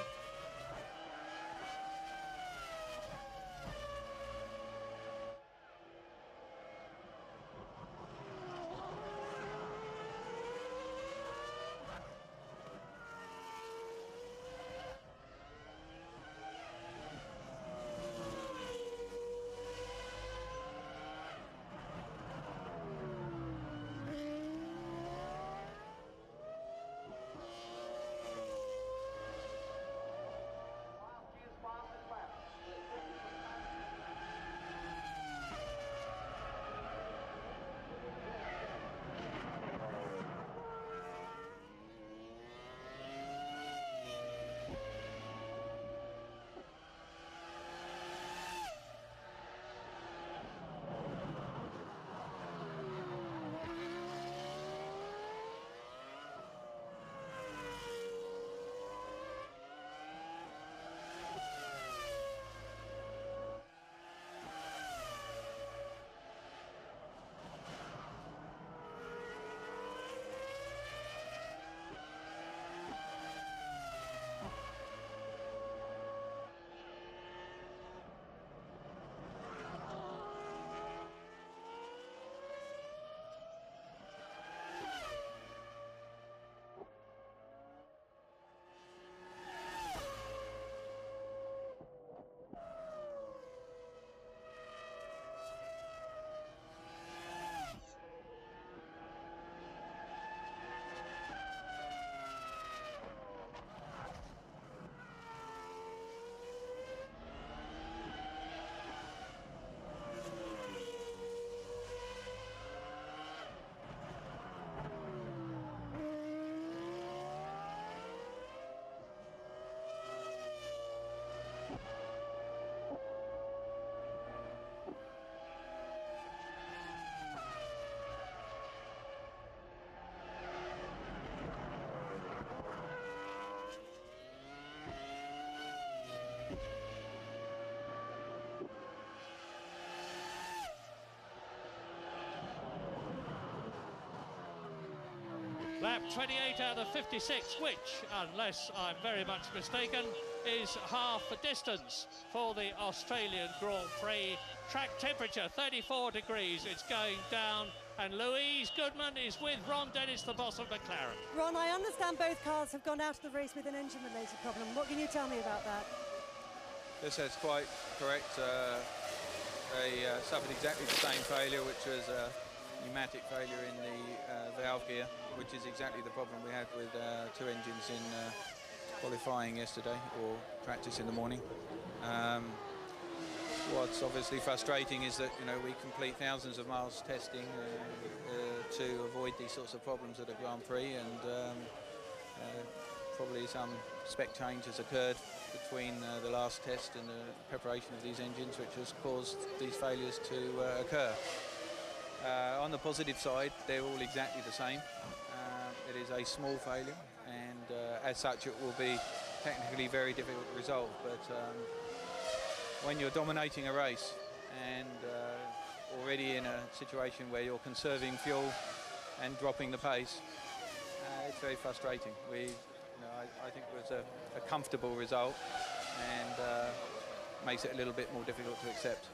S1: Lap 28 out of 56, which, unless I'm very much mistaken, is half the distance for the Australian Grand Prix. Track temperature 34 degrees, it's going down, and Louise Goodman is with Ron Dennis, the boss of McLaren.
S3: Ron, I understand both cars have gone out of the race with an engine-related problem. What can you tell me about that?
S7: Yes, that's quite correct. They suffered exactly the same failure, which was a pneumatic failure in the valve gear, which is exactly the problem we had with two engines in qualifying yesterday, or practice in the morning. What's obviously frustrating is that, you know, we complete thousands of miles testing to avoid these sorts of problems at a Grand Prix, and probably some spec change has occurred between the last test and the preparation of these engines, which has caused these failures to occur. On the positive side, they're all exactly the same. It is a small failure, and as such it will be technically very difficult to resolve, but when you're dominating a race and already in a situation where you're conserving fuel and dropping the pace, it's very frustrating. I think it was a comfortable result, and makes it a little bit more difficult to accept.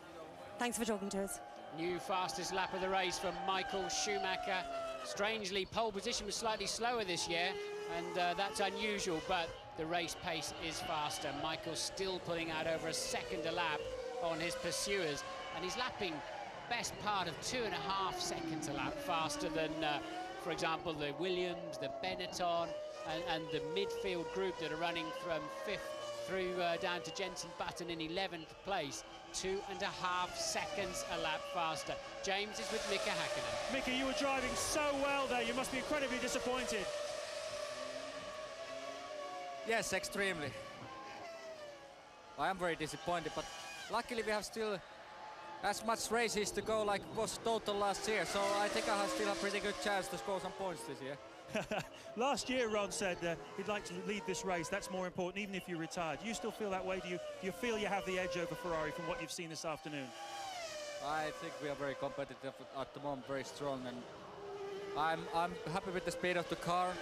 S3: Thanks for talking to us.
S2: New fastest lap of the race from Michael Schumacher. Strangely, pole position was slightly slower this year, and that's unusual, but the race pace is faster. Michael's still putting out over a second a lap on his pursuers, and he's lapping best part of 2.5 seconds a lap faster than, for example, the Williams, the Benetton, and the midfield group that are running from 5th through down to Jenson Button in 11th place. 2.5 seconds a lap faster. James is with Mika Häkkinen.
S5: Mika, you were driving so well there. You must be incredibly disappointed.
S8: Yes, extremely. I am very disappointed, but luckily we have still as much races to go like was total last year, so I think I still have a pretty good chance to score some points this year.
S5: Last year, Ron said he'd like to lead this race. That's more important, even if you retired. Do you still feel that way? Do you feel you have the edge over Ferrari from what you've seen this afternoon?
S8: I think we are very competitive at the moment, very strong, and I'm happy with the speed of the car.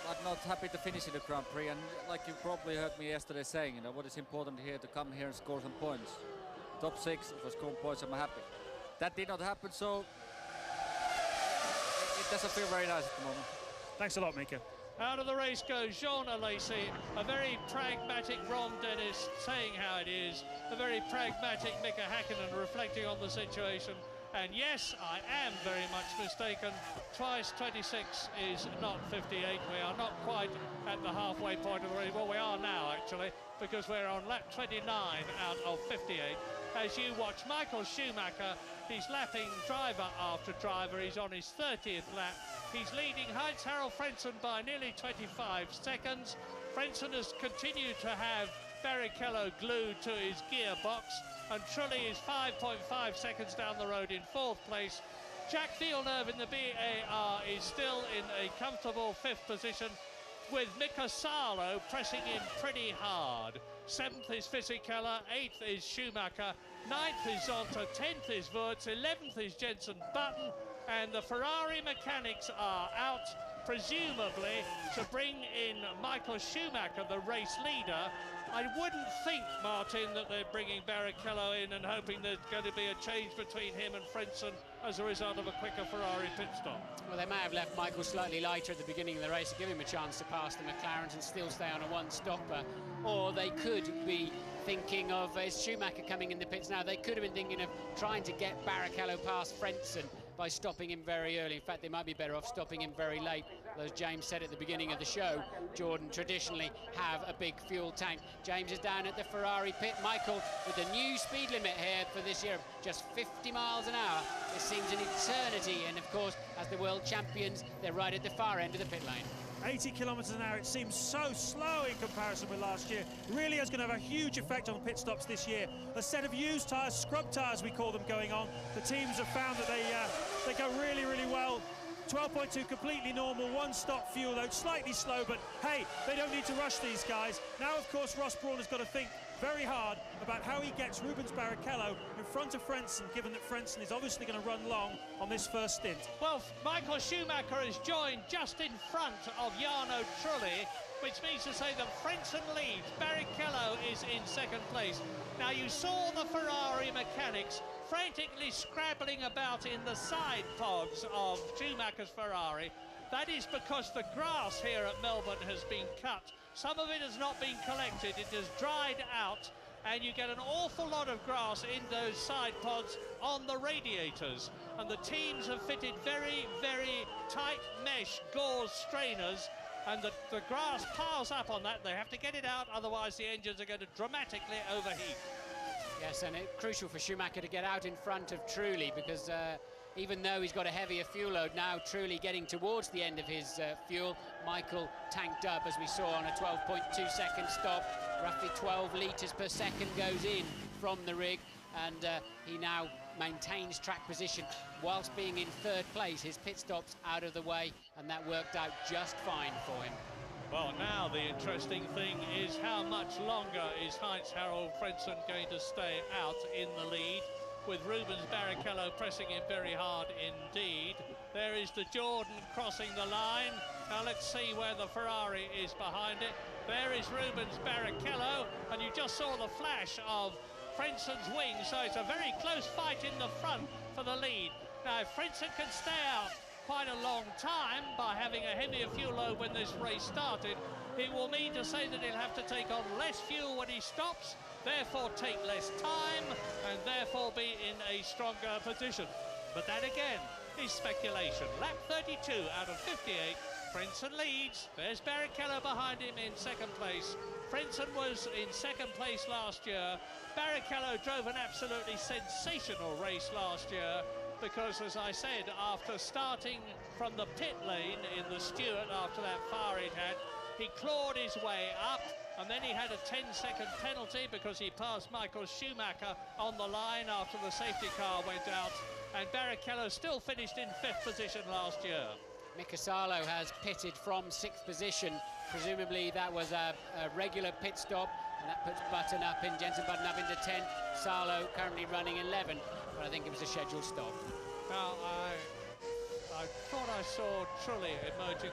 S8: I'm not happy to finish in the Grand Prix, and like you probably heard me yesterday saying, you know, what is important here to come here and score some points. Top 6, if I score points, I'm happy. That did not happen, so it doesn't feel very nice at the moment.
S5: Thanks a lot, Mika.
S1: Out of the race goes Jean Alesi, a very pragmatic Ron Dennis saying how it is, a very pragmatic Mika Häkkinen reflecting on the situation. And yes, I am very much mistaken. Twice 26 is not 58. We are not quite at the halfway point of the race. Well, we are now, actually, because we're on lap 29 out of 58. As you watch Michael Schumacher, he's lapping driver after driver. He's on his 30th lap. He's leading Heinz-Harald Frentzen by nearly 25 seconds. Frentzen has continued to have Barrichello glued to his gearbox, and Trulli is 5.5 seconds down the road in 4th place. Jacques Villeneuve in the BAR is still in a comfortable 5th position, with Mika Salo pressing in pretty hard. 7th is Fisichella, 8th is Schumacher, 9th is Zonta, 10th is Wurz, 11th is Jenson Button, and the Ferrari mechanics are out, presumably to bring in Michael Schumacher, the race leader. I wouldn't think, Martin, that they're bringing Barrichello in and hoping there's going to be a change between him and Frentzen as a result of a quicker Ferrari pit stop.
S2: Well, they may have left Michael slightly lighter at the beginning of the race to give him a chance to pass the McLarens and still stay on a one-stopper. Or they could be thinking of, is Schumacher coming in the pits now? They could have been thinking of trying to get Barrichello past Frentzen by stopping him very early. In fact, they might be better off stopping him very late. As James said at the beginning of the show, Jordan traditionally have a big fuel tank. James is down at the Ferrari pit. Michael with the new speed limit here for this year of just 50 miles an hour. It seems an eternity, and of course, as the world champions, they're right at the far end of the pit lane.
S5: 80 kilometres an hour, it seems so slow in comparison with last year. Really is going to have a huge effect on pit stops this year. A set of used tyres, scrub tyres we call them, going on. The teams have found that they go really, really well. 12.2 completely normal, one-stop fuel load, slightly slow, but hey, they don't need to rush these guys. Now, of course, Ross Brawn has got to think very hard about how he gets Rubens Barrichello in front of Frentzen, given that Frentzen is obviously going to run long on this first stint.
S1: Well, Michael Schumacher has joined just in front of Jarno Trulli, which means to say that Frentzen leads. Barrichello is in 2nd place. Now, you saw the Ferrari mechanics frantically scrabbling about in the side pods of Schumacher's Ferrari. That is because the grass here at Melbourne has been cut. Some of it has not been collected. It has dried out, and you get an awful lot of grass in those side pods on the radiators. And the teams have fitted very, very tight mesh gauze strainers, and the grass piles up on that. They have to get it out, otherwise the engines are going to dramatically overheat.
S2: Yes, and it's crucial for Schumacher to get out in front of Trulli, because even though he's got a heavier fuel load now, Trulli getting towards the end of his fuel, Michael tanked up, as we saw, on a 12.2 second stop. Roughly 12 litres per second goes in from the rig, and he now maintains track position whilst being in 3rd place. His pit stops out of the way, and that worked out just fine for him.
S1: Well, now the interesting thing is how much longer is Heinz-Harald Frentzen going to stay out in the lead, with Rubens Barrichello pressing in very hard indeed. There is the Jordan crossing the line. Now let's see where the Ferrari is behind it. There is Rubens Barrichello, and you just saw the flash of Frentzen's wing, so it's a very close fight in the front for the lead. Now, if Frentzen can stay out quite a long time by having a heavier fuel load when this race started. It will mean to say that he'll have to take on less fuel when he stops, therefore take less time, and therefore be in a stronger position. But that again is speculation. Lap 32 out of 58. Frentzen leads. There's Barrichello behind him in second place. Frentzen was in second place last year. Barrichello drove an absolutely sensational race last year because, as I said, after starting from the pit lane in the Stewart after that fire he'd had, he clawed his way up, and then he had a 10-second penalty because he passed Michael Schumacher on the line after the safety car went out, and Barrichello still finished in 5th position last year.
S2: Mika Salo has pitted from 6th position. Presumably that was a regular pit stop, and that puts Button up in, Jensen Button up into 10th. Salo currently running 11th, but I think it was a scheduled stop.
S1: Now, I thought I saw Trulli emerging.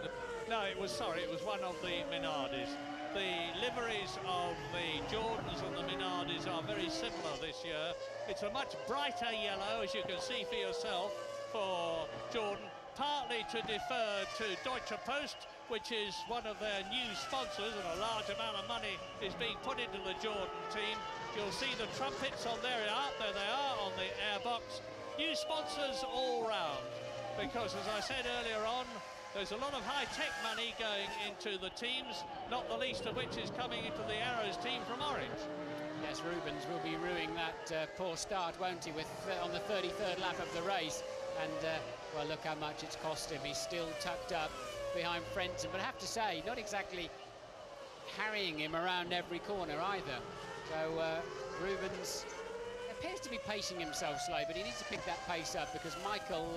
S1: No, it was one of the Minardis. The liveries of the Jordans and the Minardis are very similar this year. It's a much brighter yellow, as you can see for yourself, for Jordan, partly to defer to Deutsche Post, which is one of their new sponsors, and a large amount of money is being put into the Jordan team. You'll see the trumpets on there they are on the airbox. New sponsors all round, because as I said earlier on, there's a lot of high-tech money going into the teams, not the least of which is coming into the Arrows team from Orange.
S2: Yes, Rubens will be ruining that poor start, won't he, with on the 33rd lap of the race. And, well, look how much it's cost him. He's still tucked up behind Frentzen, but I have to say, not exactly harrying him around every corner either. So Rubens appears to be pacing himself slightly, but he needs to pick that pace up because Michael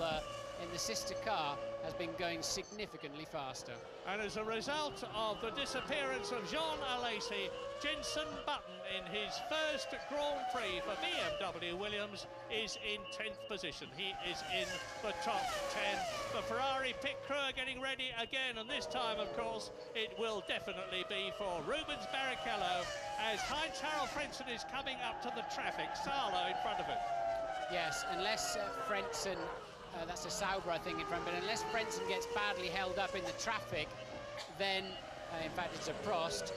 S2: in the sister car has been going significantly faster.
S1: And as a result of the disappearance of Jean Alesi, Jensen Button in his first Grand Prix for BMW Williams is in 10th position. He is in the top 10. The Ferrari pit crew are getting ready again, and this time, of course, it will definitely be for Rubens Barrichello as Heinz-Harald Frentzen is coming up to the traffic. Salo in front of him.
S2: Yes, unless Frentzen, that's a Sauber, I think, in front, but unless Frentzen gets badly held up in the traffic, then, in fact, it's a Prost,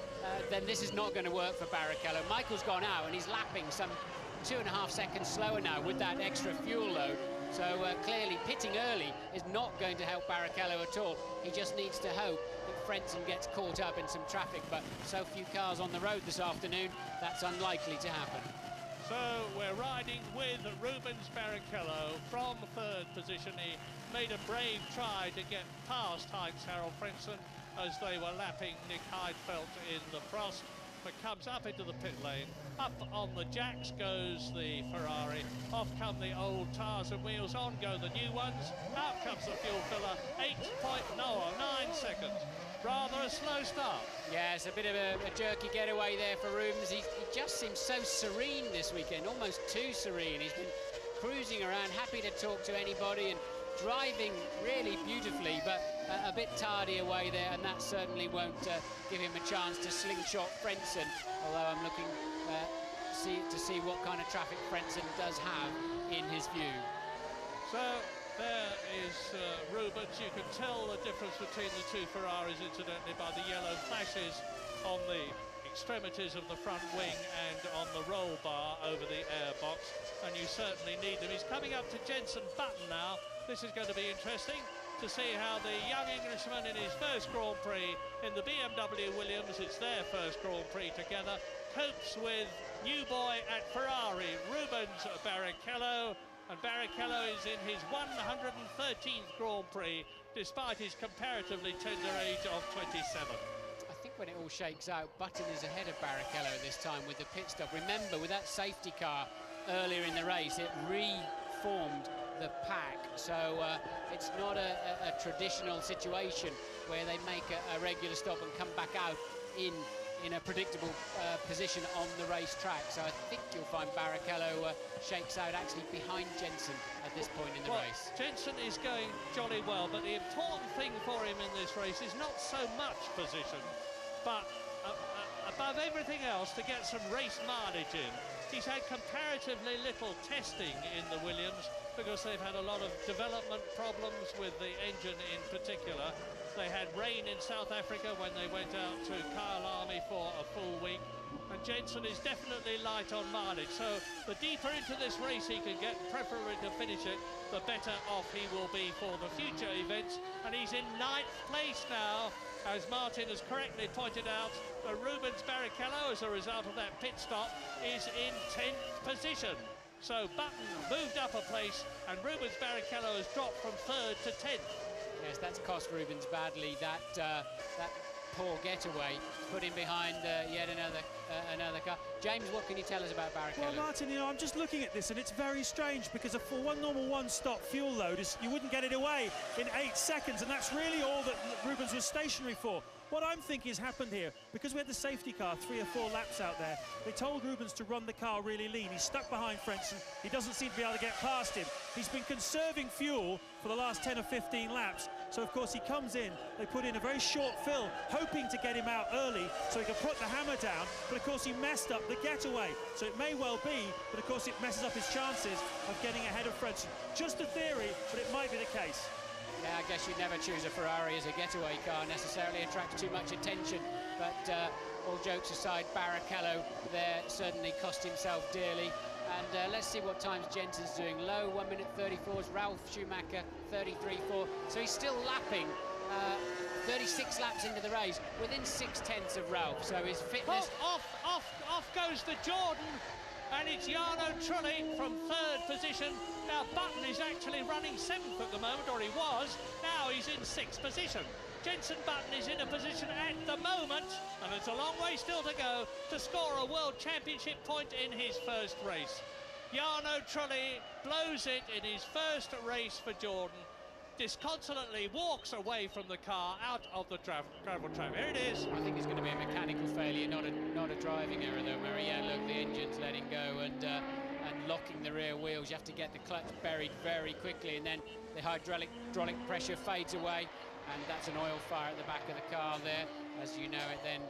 S2: then this is not going to work for Barrichello. Michael's gone out, and he's lapping some 2.5 seconds slower now with that extra fuel load. So clearly, pitting early is not going to help Barrichello at all. He just needs to hope that Frentzen gets caught up in some traffic, but so few cars on the road this afternoon, that's unlikely to happen.
S1: So we're riding with Rubens Barrichello from 3rd position. He made a brave try to get past Heinz-Harald Frentzen as they were lapping Nick Heidfeld in the frost, but comes up into the pit lane. Up on the jacks goes the Ferrari. Off come the old tyres and wheels, on go the new ones. Out comes the fuel filler, 9 seconds. Rather a slow start.
S2: Yeah, it's a bit of a jerky getaway there for Rubens. He just seems so serene this weekend, almost too serene. He's been cruising around, happy to talk to anybody and driving really beautifully, but a bit tardy away there, and that certainly won't give him a chance to slingshot Frentzen, although I'm looking to see what kind of traffic Frentzen does have in his view.
S1: So there is Rubens. You can tell the difference between the two Ferraris, incidentally, by the yellow flashes on the extremities of the front wing and on the roll bar over the airbox, and you certainly need them. He's coming up to Jensen Button now. This is going to be interesting to see how the young Englishman in his first Grand Prix in the BMW Williams, it's their first Grand Prix together, copes with new boy at Ferrari, Rubens Barrichello. And Barrichello is in his 113th Grand Prix, despite his comparatively tender age of 27.
S2: I think when it all shakes out, Button is ahead of Barrichello this time with the pit stop. Remember, with that safety car earlier in the race, it reformed the pack. So it's not a traditional situation where they make a regular stop and come back out in a predictable position on the racetrack. So I think you'll find Barrichello shakes out actually behind Jensen at this point in the race.
S1: Jensen is going jolly well, but the important thing for him in this race is not so much position, but a above everything else, to get some race mileage in. He's had comparatively little testing in the Williams because they've had a lot of development problems with the engine in particular. They had rain in South Africa when they went out to Kyalami for a full week. And Jensen is definitely light on mileage, so the deeper into this race he can get, preferably to finish it, the better off he will be for the future events. And he's in 9th place now, as Martin has correctly pointed out. Rubens Barrichello, as a result of that pit stop, is in 10th position. So Button moved up a place, and Rubens Barrichello has dropped from 3rd to 10th.
S2: Yes, that's cost Rubens badly. That poor getaway put him behind yet another car. James, what can you tell us about Barrichello?
S5: Well, Martin, you know, I'm just looking at this and it's very strange because for one normal one-stop fuel load, you wouldn't get it away in 8 seconds, and that's really all that Rubens was stationary for. What I'm thinking has happened here, because we had the safety car 3 or 4 laps out there, they told Rubens to run the car really lean. He's stuck behind Frentzen. He doesn't seem to be able to get past him. He's been conserving fuel for the last 10 or 15 laps. So, of course, he comes in. They put in a very short fill, hoping to get him out early so he can put the hammer down. But, of course, he messed up the getaway. So it may well be, but, of course, it messes up his chances of getting ahead of Frentzen. Just a theory, but it might be the case.
S2: Yeah, I guess you'd never choose a Ferrari as a getaway car, necessarily attracts too much attention. But all jokes aside, Barrichello there certainly cost himself dearly. And let's see what times Jensen's doing. Low, 1 minute 34. Ralf Schumacher, 33.4. So he's still lapping 36 laps into the race, within 6/10 of Ralf. So his fitness...
S1: Off goes the Jordan. And it's Jarno Trulli from 3rd position. Now Button is actually running 7th at the moment, or he was. Now he's in 6th position. Jensen Button is in a position at the moment, and it's a long way still to go, to score a World Championship point in his first race. Jarno Trulli blows it in his first race for Jordan, disconsolately walks away from the car out of the gravel trap. Here it is.
S2: I think it's going to be a mechanical failure, not a driving error though, Murray. Yeah, look, the engine's letting go and locking the rear wheels. You have to get the clutch buried very quickly, and then the hydraulic pressure fades away, and that's an oil fire at the back of the car there. As you know, it then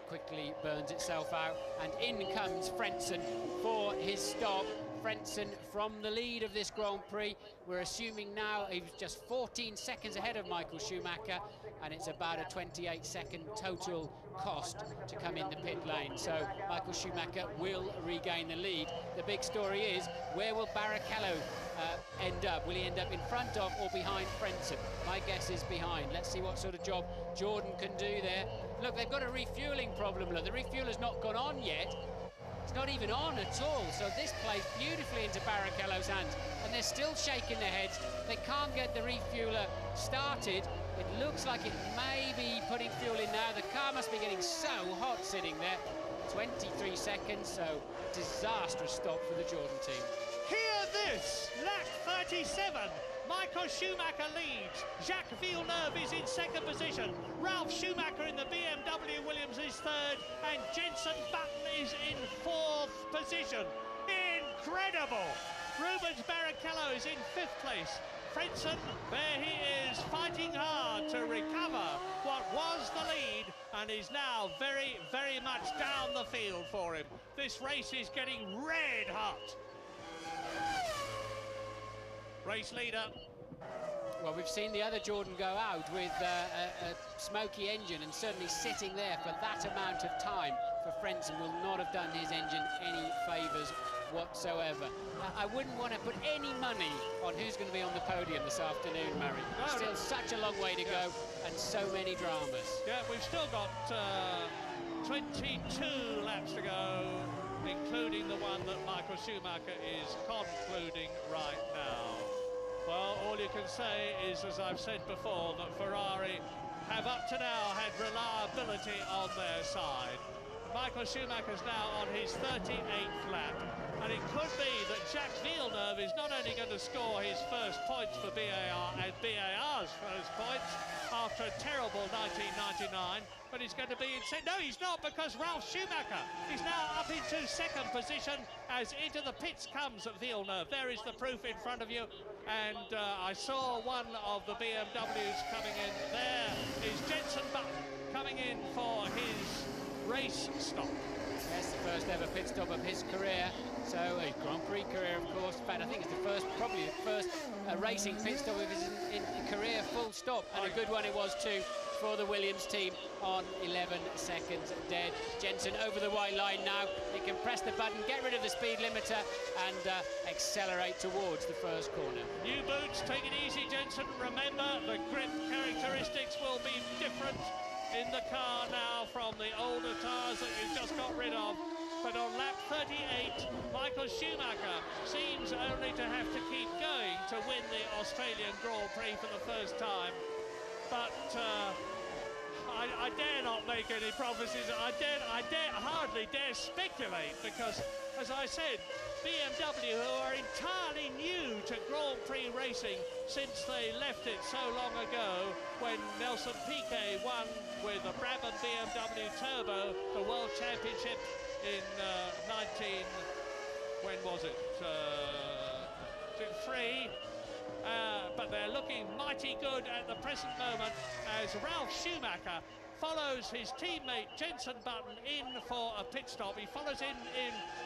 S2: quickly burns itself out, and in comes Frentzen for his stop. Frentzen from the lead of this Grand Prix. We're assuming now he's just 14 seconds ahead of Michael Schumacher, and it's about a 28-second total cost to come in the pit lane. So Michael Schumacher will regain the lead. The big story is, where will Barrichello end up? Will he end up in front of or behind Frentzen? My guess is behind. Let's see what sort of job Jordan can do there. Look, they've got a refueling problem. Look, the refueler's not gone on yet. It's not even on at all, so this plays beautifully into Barrichello's hands, and they're still shaking their heads. They can't get the refueler started. It looks like it may be putting fuel in now. The car must be getting so hot sitting there. 23 seconds, so disastrous stop for the Jordan team.
S1: Hear this, lap 37. Michael Schumacher leads. Jacques Villeneuve is in 2nd position. Ralf Schumacher in the BMW Williams is 3rd, and Jensen Button is in 4th position. Incredible! Rubens Barrichello is in 5th place. Frentzen, there he is, fighting hard to recover what was the lead, and is now very, very much down the field for him. This race is getting red hot. Race leader.
S2: Well, we've seen the other Jordan go out with a smoky engine, and certainly sitting there for that amount of time for Frentzen will not have done his engine any favours whatsoever. I wouldn't want to put any money on who's going to be on the podium this afternoon, Murray.
S1: No,
S2: still such a long way to go, and so many dramas.
S1: Yeah, we've still got 22 laps to go, including the one that Michael Schumacher is concluding right now. Well, all you can say is, as I've said before, that Ferrari have up to now had reliability on their side. Michael Schumacher's now on his 38th lap, and it could be that Jacques Villeneuve is not only going to score his first points for BAR and BAR's first points after a terrible 1999, but he's going to be in second. No, he's not, because Ralf Schumacher is now up into 2nd position as into the pits comes Villeneuve. There is the proof in front of you, and I saw one of the BMWs coming in. There is Jensen Button coming in for his race stop.
S2: Yes, the first ever pit stop of his career. So a Grand Prix career, of course. In fact, I think it's the first, probably the first racing pit stop of his in career, full stop, and a good one it was too for the Williams team on 11 seconds dead. Jensen over the white line now. He can press the button, get rid of the speed limiter, and accelerate towards the first corner.
S1: New boots, take it easy, Jensen. Remember, the grip characteristics will be different in the car now from the older tyres that you've just got rid of. But on lap 38, Michael Schumacher seems only to have to keep going to win the Australian Grand Prix for the first time. But I dare not make any promises. I hardly dare speculate, because, as I said, BMW, who are entirely new to Grand Prix racing since they left it so long ago when Nelson Piquet won with a Brabham BMW Turbo the World Championship in when was it? 3. But they're looking mighty good at the present moment as Ralf Schumacher follows his teammate Jenson Button in for a pit stop. He follows in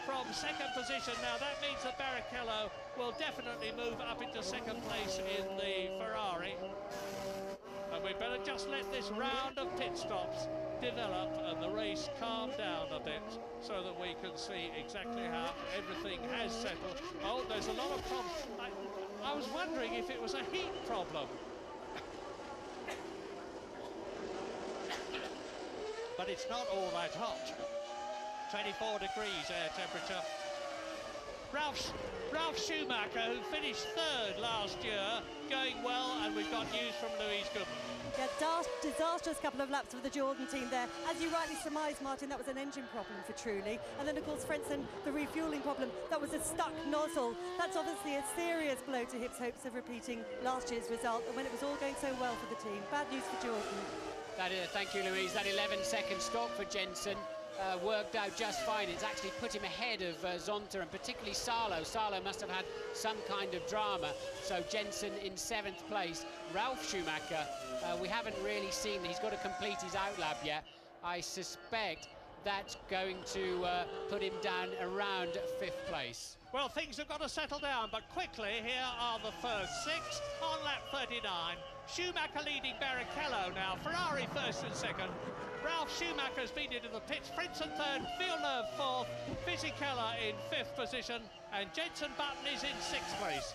S1: from second position. Now that means that Barrichello will definitely move up into second place in the Ferrari. And we better just let this round of pit stops develop and the race calm down a bit so that we can see exactly how everything has settled. Oh, there's a lot of problems. I was wondering if it was a heat problem. But it's not all that hot. 24 degrees air temperature. Ralf Schumacher, who finished third last year, going well, and we've got news from Louise Goodman.
S3: Yeah, disastrous couple of laps for the Jordan team there. As you rightly surmised, Martin, that was an engine problem for Trulli. And then, of course, Frentzen, the refuelling problem, that was a stuck nozzle. That's obviously a serious blow to Hip's hopes of repeating last year's result, and when it was all going so well for the team. Bad news for Jordan.
S2: Thank you, Louise. That 11-second stop for Jensen worked out just fine. It's actually put him ahead of Zonta, and particularly Salo. Salo must have had some kind of drama. So Jensen in 7th place. Ralf Schumacher, we haven't really seen. He's got to complete his outlap yet. I suspect that's going to put him down around 5th place.
S1: Well, things have got to settle down, but quickly, here are the first 6 on lap 39. Schumacher leading Barrichello now. Ferrari first and second. Ralf Schumacher's been into the pits. Frentzen third, Villeneuve fourth, Fisichella in 5th position, and Jenson Button is in 6th place.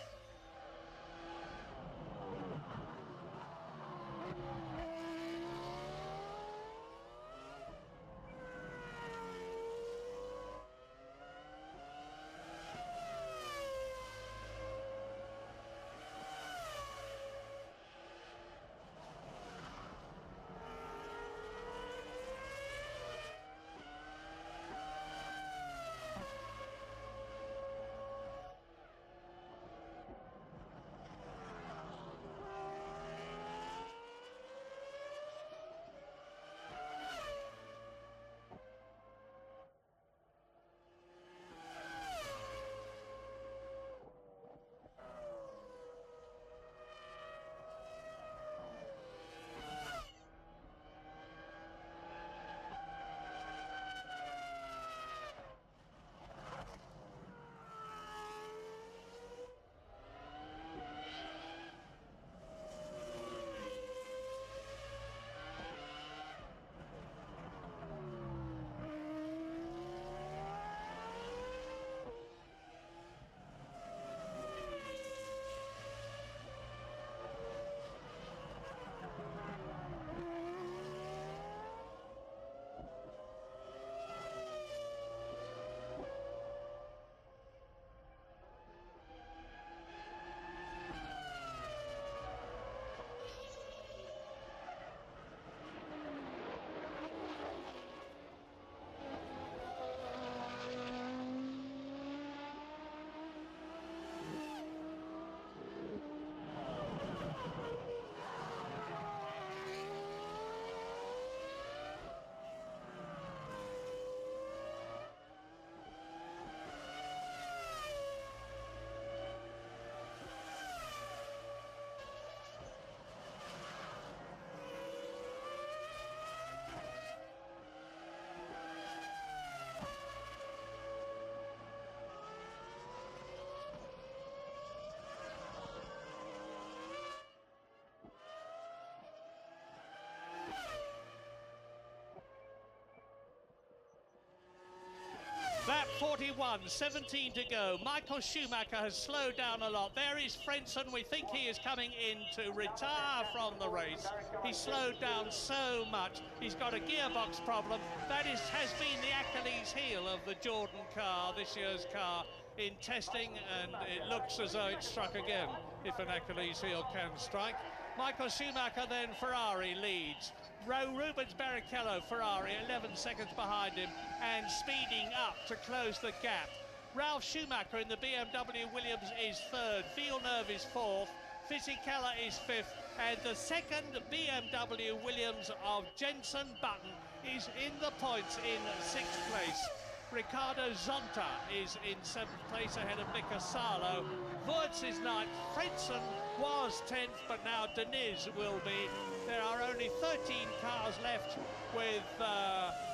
S1: Lap 41, 17 to go. Michael Schumacher has slowed down a lot. There is Frentzen. We think he is coming in to retire from the race. He slowed down so much. He's got a gearbox problem. That has been the Achilles heel of the Jordan car, this year's car, in testing, and it looks as though it struck again, if an Achilles heel can strike. Michael Schumacher, then Ferrari leads. Rubens Barrichello, Ferrari, 11 seconds behind him and speeding up to close the gap. Ralf Schumacher in the BMW Williams is third, Villeneuve is fourth, Fisichella is fifth, and the second BMW Williams of Jenson Button is in the points in sixth place. Ricardo Zonta is in seventh place ahead of Mika Salo. Wurz is ninth. Frentzen was 10th, but now Deniz will be. There are only 13 cars left with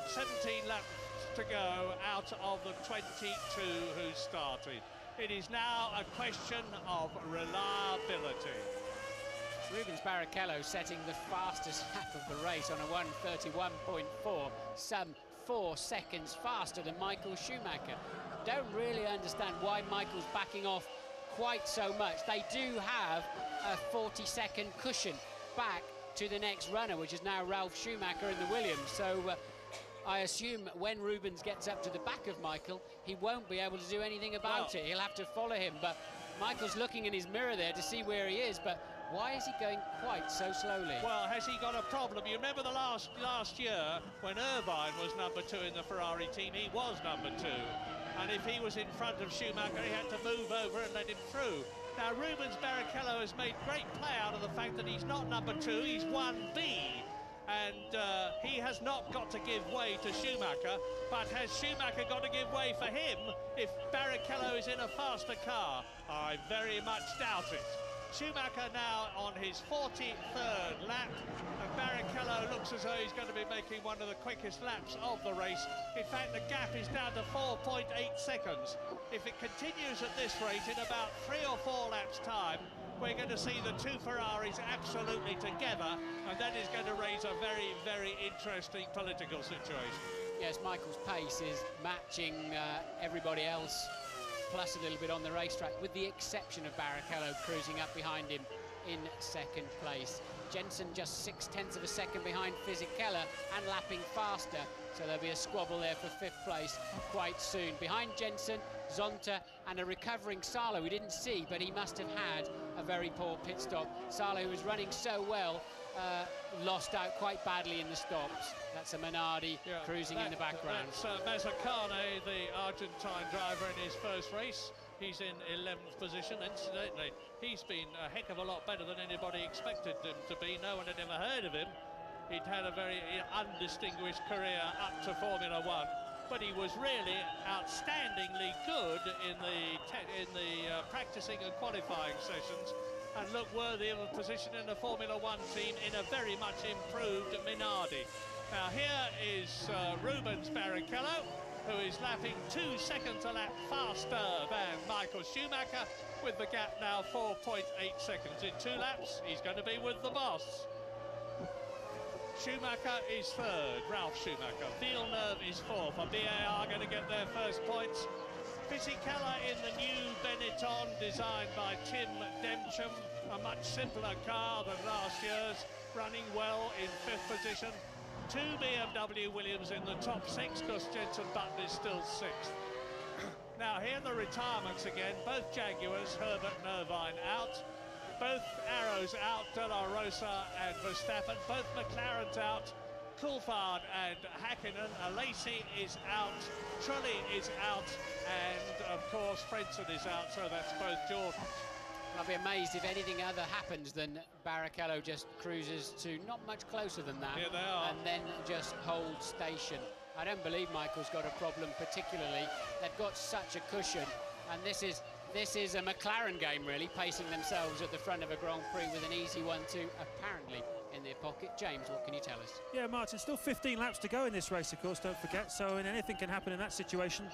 S1: 17 laps to go out of the 22 who started. It is now a question of reliability.
S2: Rubens Barrichello setting the fastest lap of the race on a 1:31.4, some 4 seconds faster than Michael Schumacher. Don't really understand why Michael's backing off quite so much. They do have a 40-second cushion back to the next runner, which is now Ralf Schumacher in the Williams. So I assume when Rubens gets up to the back of Michael, he won't be able to do anything about it. He'll have to follow him. But Michael's looking in his mirror there to see where he is. But why is he going quite so slowly?
S1: Well, has he got a problem? You remember the last year when Irvine was number 2 in the Ferrari team, he was number 2. And if he was in front of Schumacher, he had to move over and let him through. Now, Rubens Barrichello has made great play out of the fact that he's not number 2, he's 1B. And he has not got to give way to Schumacher, but has Schumacher got to give way for him if Barrichello is in a faster car? I very much doubt it. Schumacher now on his 43rd lap, and Barrichello looks as though he's going to be making one of the quickest laps of the race. In fact, the gap is down to 4.8 seconds. If it continues at this rate, in about 3 or 4 laps' time, we're going to see the two Ferraris absolutely together, and that is going to raise a very, very interesting political situation.
S2: Yes, Michael's pace is matching everybody else, plus a little bit on the racetrack, with the exception of Barrichello cruising up behind him in second place. Jenson just 0.6 of a second behind Fisichella and lapping faster, so there'll be a squabble there for 5th place quite soon. Behind Jenson, Zonta and a recovering Salo we didn't see, but he must have had a very poor pit stop. Salo, who was running so well, lost out quite badly in the stops. That's a Minardi cruising in the background.
S1: That's Mazzacane, the Argentine driver, in his first race. He's in 11th position. Incidentally, he's been a heck of a lot better than anybody expected him to be. No one had ever heard of him. He'd had a very undistinguished career up to Formula One, but he was really outstandingly good in the practicing and qualifying sessions, and looked worthy of a position in the Formula One team in a very much improved Minardi. Now here is Rubens Barrichello, who is lapping 2 seconds a lap faster than Michael Schumacher, with the gap now 4.8 seconds. In 2 laps, he's going to be with the boss. Schumacher is third, Ralf Schumacher. Villeneuve is fourth. A BAR going to get their first points. Fisichella in the new Benetton, designed by Tim Demcham, a much simpler car than last year's, running well in 5th position. 2 BMW Williams in the top 6, because Jenson Button is still 6th. Now here are the retirements again. Both Jaguars, Herbert and Irvine, out. Both Arrows out, De La Rosa and Verstappen. Both McLarens out. Coulthard and Hakkinen. Lacey is out. Trulli is out. And, of course, Frentzen is out, so that's both Jordan.
S2: I'll be amazed if anything other happens than Barrichello just cruises to not much closer than that.
S1: Here they are.
S2: And then just holds station. I don't believe Michael's got a problem particularly. They've got such a cushion, and this is a McLaren game really, pacing themselves at the front of a Grand Prix with an easy 1-2 apparently in their pocket. James, what can you tell us?
S5: Yeah, Martin, still 15 laps to go in this race, of course, don't forget, so anything can happen in that situation.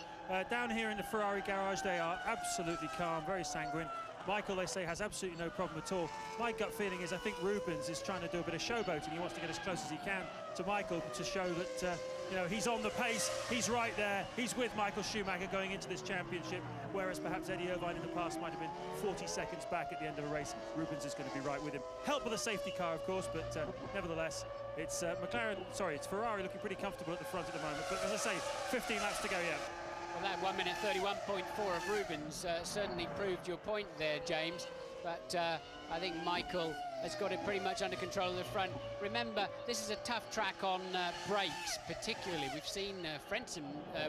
S5: Down here in the Ferrari garage, they are absolutely calm, very sanguine. Michael, they say, has absolutely no problem at all. My gut feeling is I think Rubens is trying to do a bit of showboating. He wants to get as close as he can to Michael to show that You know, he's on the pace, he's right there, he's with Michael Schumacher going into this championship, whereas perhaps Eddie Irvine in the past might have been 40 seconds back at the end of a race. Rubens is going to be right with him. Helped with a safety car, of course, but nevertheless, it's it's Ferrari looking pretty comfortable at the front at the moment. But as I say, 15 laps to go yet.
S2: Well, that 1 minute 31.4 of Rubens certainly proved your point there, James. But I think Michael has got it pretty much under control in the front. Remember, this is a tough track on brakes, particularly. We've seen Frentzen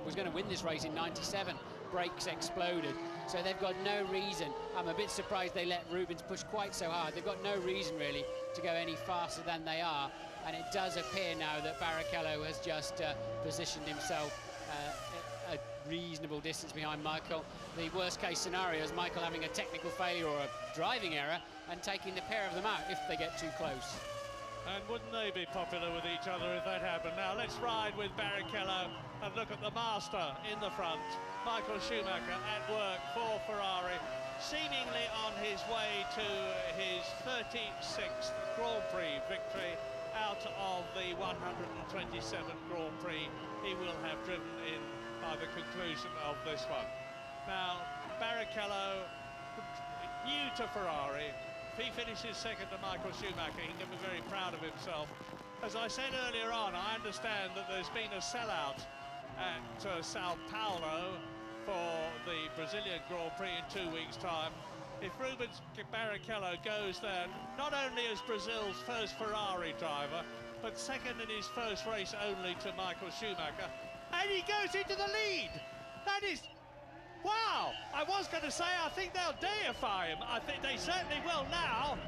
S2: was going to win this race in '97. Brakes exploded. So they've got no reason. I'm a bit surprised they let Rubens push quite so hard. They've got no reason, really, to go any faster than they are. And it does appear now that Barrichello has just positioned himself a reasonable distance behind Michael. The worst case scenario is Michael having a technical failure or a driving error and taking the pair of them out if they get too close.
S1: And wouldn't they be popular with each other if that happened? Now let's ride with Barrichello and look at the master in the front. Michael Schumacher at work for Ferrari, seemingly on his way to his 36th Grand Prix victory out of the 127 Grand Prix he will have driven in by the conclusion of this one. Now, Barrichello, new to Ferrari, if he finishes second to Michael Schumacher, he can be very proud of himself. As I said earlier on, I understand that there's been a sellout at Sao Paulo for the Brazilian Grand Prix in 2 weeks' time. If Rubens Barrichello goes there, not only as Brazil's first Ferrari driver, but second in his first race only to Michael Schumacher, and he goes into the lead. That is, wow! I was going to say I think they'll deify him. I think they certainly will now.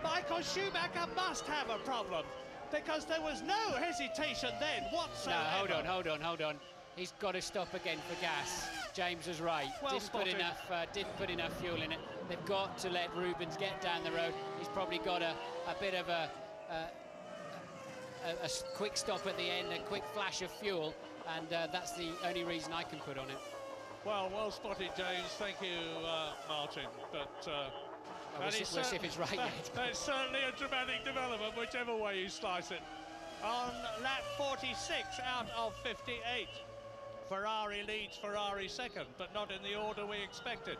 S1: Michael Schumacher must have a problem, because there was no hesitation then whatsoever.
S2: No, hold on. He's got to stop again for gas. James was right.
S1: Well
S2: Didn't put enough fuel in it. They've got to let Rubens get down the road. He's probably got a bit of a quick stop at the end, a quick flash of fuel, and that's the only reason I can put on it.
S1: Well spotted, James. Thank you, Martin. But
S2: we'll see if it's right yet.
S1: That's certainly a dramatic development, whichever way you slice it. On lap 46 out of 58, Ferrari leads Ferrari second, but not in the order we expected.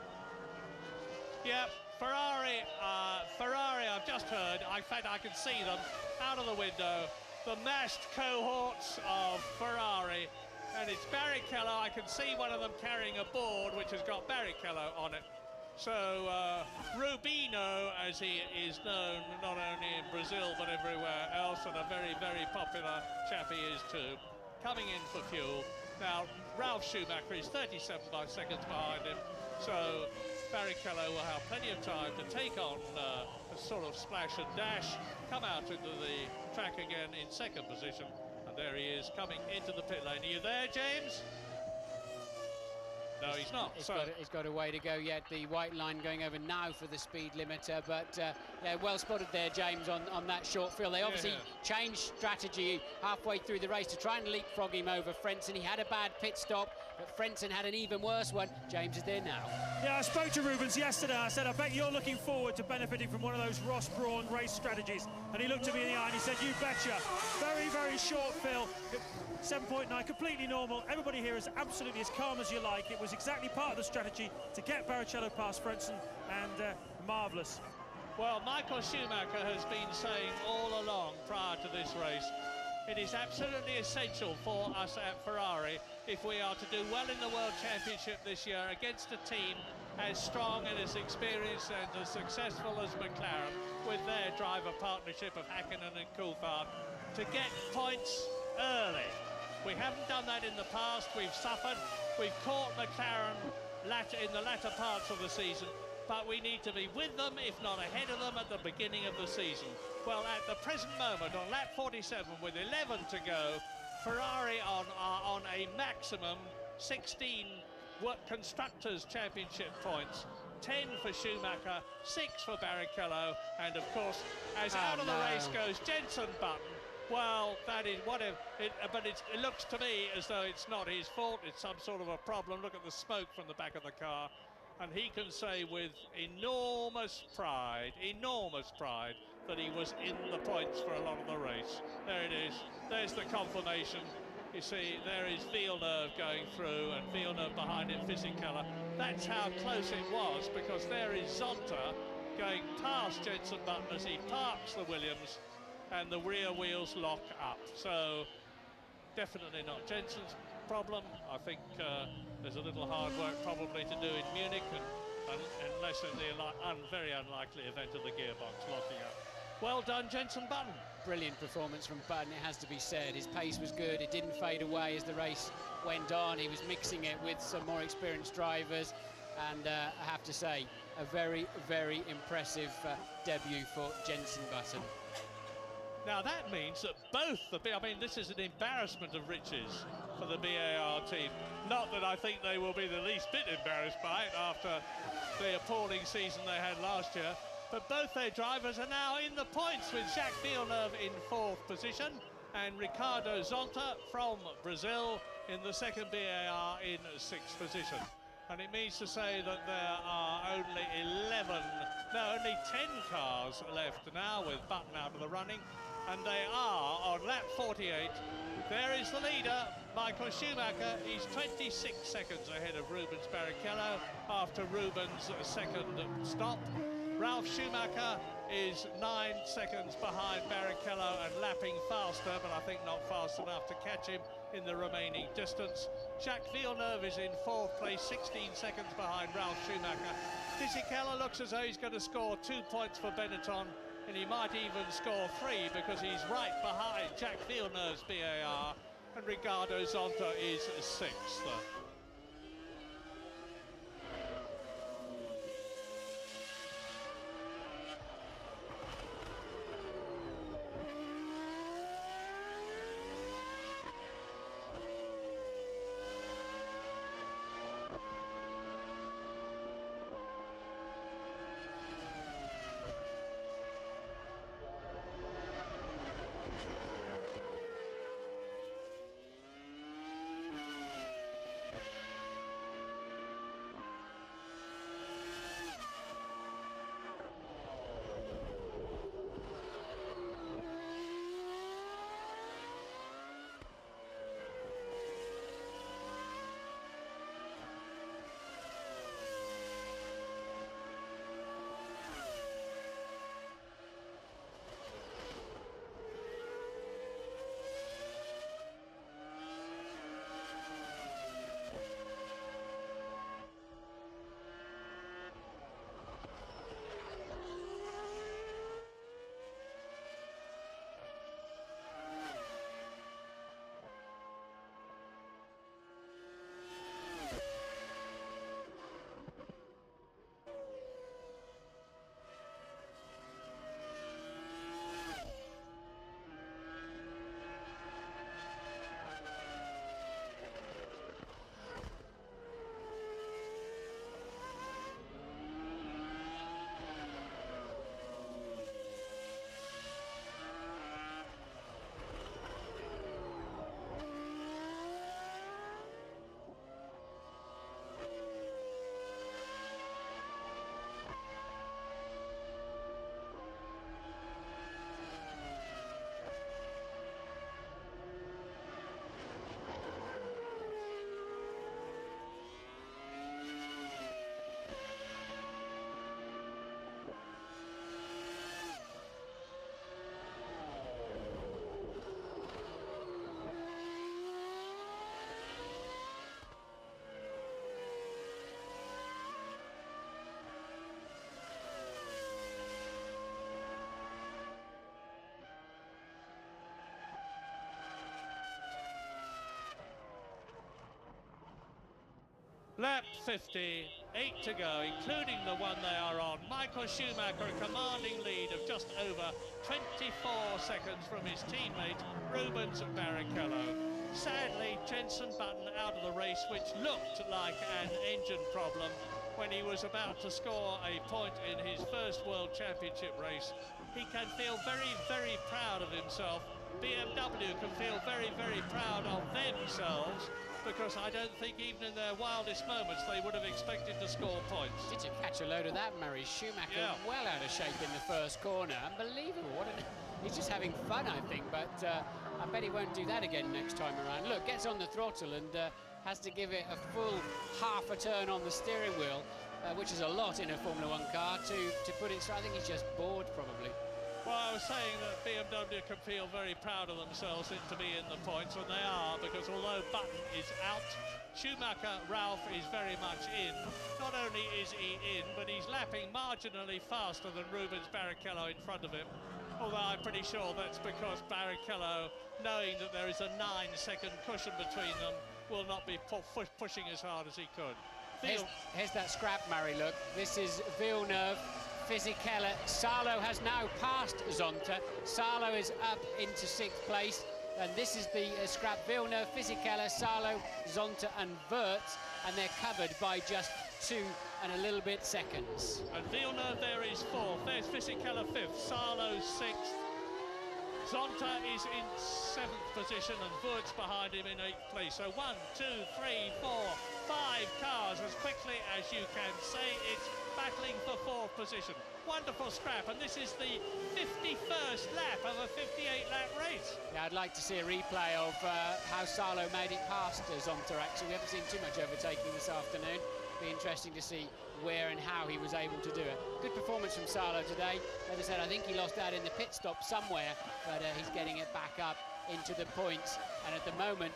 S1: Yep, Ferrari, I've just heard, in fact I can see them out of the window, the massed cohorts of Ferrari, and it's Barrichello. I can see one of them carrying a board which has got Barrichello on it. So Rubino, as he is known not only in Brazil but everywhere else, and a very, very popular chap he is too, coming in for fuel. Now, Ralf Schumacher is 37 seconds behind him, so Barrichello will have plenty of time to take on a sort of splash and dash, come out into the track again in second position, and there he is coming into the pit lane. Are you there, James? No, he's not.
S2: He's got a way to go yet. The white line going over now for the speed limiter, but yeah, well spotted there, James, on that short field. They obviously changed strategy halfway through the race to try and leapfrog him over Frentzen. He had a bad pit stop, but Frentzen had an even worse one. James is there now.
S5: Yeah, I spoke to Rubens yesterday. I said, I bet you're looking forward to benefiting from one of those Ross Brawn race strategies. And he looked at me in the eye and he said, you betcha. Very, very short fill. 7.9, completely normal. Everybody here is absolutely as calm as you like. It was exactly part of the strategy to get Barrichello past Frentzen, and marvellous.
S1: Well, Michael Schumacher has been saying all along prior to this race, it is absolutely essential for us at Ferrari if we are to do well in the World Championship this year against a team as strong and as experienced and as successful as McLaren, with their driver partnership of Häkkinen and Coulthard, to get points early. We haven't done that in the past. We've suffered. We've caught McLaren in the latter parts of the season, but we need to be with them, if not ahead of them, at the beginning of the season. Well, at the present moment, on lap 47, with 11 to go, Ferrari are on a maximum 16 Constructors' Championship points. 10 for Schumacher, 6 for Barrichello, and of course, as out of the race goes Jenson Button. Well, that is but it looks to me as though it's not his fault. It's some sort of a problem. Look at the smoke from the back of the car, and he can say with enormous pride, that he was in the points for a lot of the race. There it is. There's the confirmation. You see, there is Villeneuve going through and Villeneuve behind him, Fisichella. That's how close it was, because there is Zonta going past Jenson Button as he parks the Williams and the rear wheels lock up. So definitely not Jenson's problem. I think there's a little hard work probably to do in Munich, and unless in the very unlikely event of the gearbox locking up. Well done, Jenson Button.
S2: Brilliant performance from Button, it has to be said. His pace was good, it didn't fade away as the race went on. He was mixing it with some more experienced drivers, and I have to say, a very, very impressive debut for Jenson Button.
S1: Now that means that I mean, this is an embarrassment of riches for the BAR team. Not that I think they will be the least bit embarrassed by it after the appalling season they had last year. But both their drivers are now in the points, with Jacques Villeneuve in 4th position and Ricardo Zonta from Brazil in the second BAR in 6th position. And it means to say that there are only 10 cars left now with Button out of the running, and they are on lap 48. There is the leader, Michael Schumacher. He's 26 seconds ahead of Rubens Barrichello after Rubens' second stop. Ralf Schumacher is 9 seconds behind Barrichello and lapping faster, but I think not fast enough to catch him in the remaining distance. Jacques Villeneuve is in 4th place, 16 seconds behind Ralf Schumacher. Fisichella looks as though he's going to score 2 points for Benetton, and he might even score 3 because he's right behind Jacques Villeneuve's BAR, and Ricardo Zonta is 6th. Lap 50, 8 to go, including the one they are on. Michael Schumacher, a commanding lead of just over 24 seconds from his teammate, Rubens Barrichello. Sadly, Jenson Button out of the race, which looked like an engine problem when he was about to score a point in his first World Championship race. He can feel very, very proud of himself. BMW can feel very, very proud of themselves, because I don't think even in their wildest moments they would have expected to score points.
S2: Did you catch a load of that, Murray? Schumacher well out of shape in the first corner. Unbelievable. He's just having fun, I think, but I bet he won't do that again next time around. Look, gets on the throttle and has to give it a full half a turn on the steering wheel, which is a lot in a Formula One car, to put it. So I think he's just bored, probably.
S1: Well, I was saying that BMW can feel very proud of themselves to be in the points, and they are, because although Button is out, Schumacher, Ralph is very much in. Not only is he in, but he's lapping marginally faster than Rubens Barrichello in front of him. Although I'm pretty sure that's because Barrichello, knowing that there is a 9-second cushion between them, will not be pushing as hard as he could.
S2: Here's that scrap, Murray, look. This is Villeneuve, Fisichella. Salo has now passed Zonta. Salo is up into 6th place. And this is the scrap. Villeneuve, Fisichella, Salo, Zonta and Wirtz. And they're covered by just 2 and a little bit seconds.
S1: And Villeneuve there is 4th. There's Fisichella 5th. Salo 6th. Zonta is in 7th position and Wirtz behind him in 8th place. So 1, 2, 3, 4, 5 cars as quickly as you can say. It's battling for 4th position. Wonderful scrap, and this is the 51st lap of a 58-lap race.
S2: Yeah, I'd like to see a replay of how Salo made it past Zonta, actually. We haven't seen too much overtaking this afternoon. Be interesting to see where and how he was able to do it. Good performance from Salo today. As I said, I think he lost out in the pit stop somewhere, but he's getting it back up into the points. And at the moment,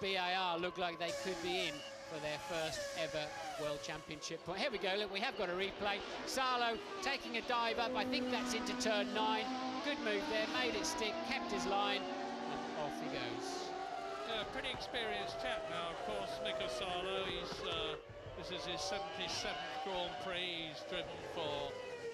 S2: BIR look like they could be in for their first ever World Championship point. Here we go, look, we have got a replay. Salo taking a dive up, I think that's into turn 9. Good move there, made it stick, kept his line, and off he goes.
S1: Yeah, pretty experienced chap now, of course, Mika Salo. This is his 77th Grand Prix. He's driven for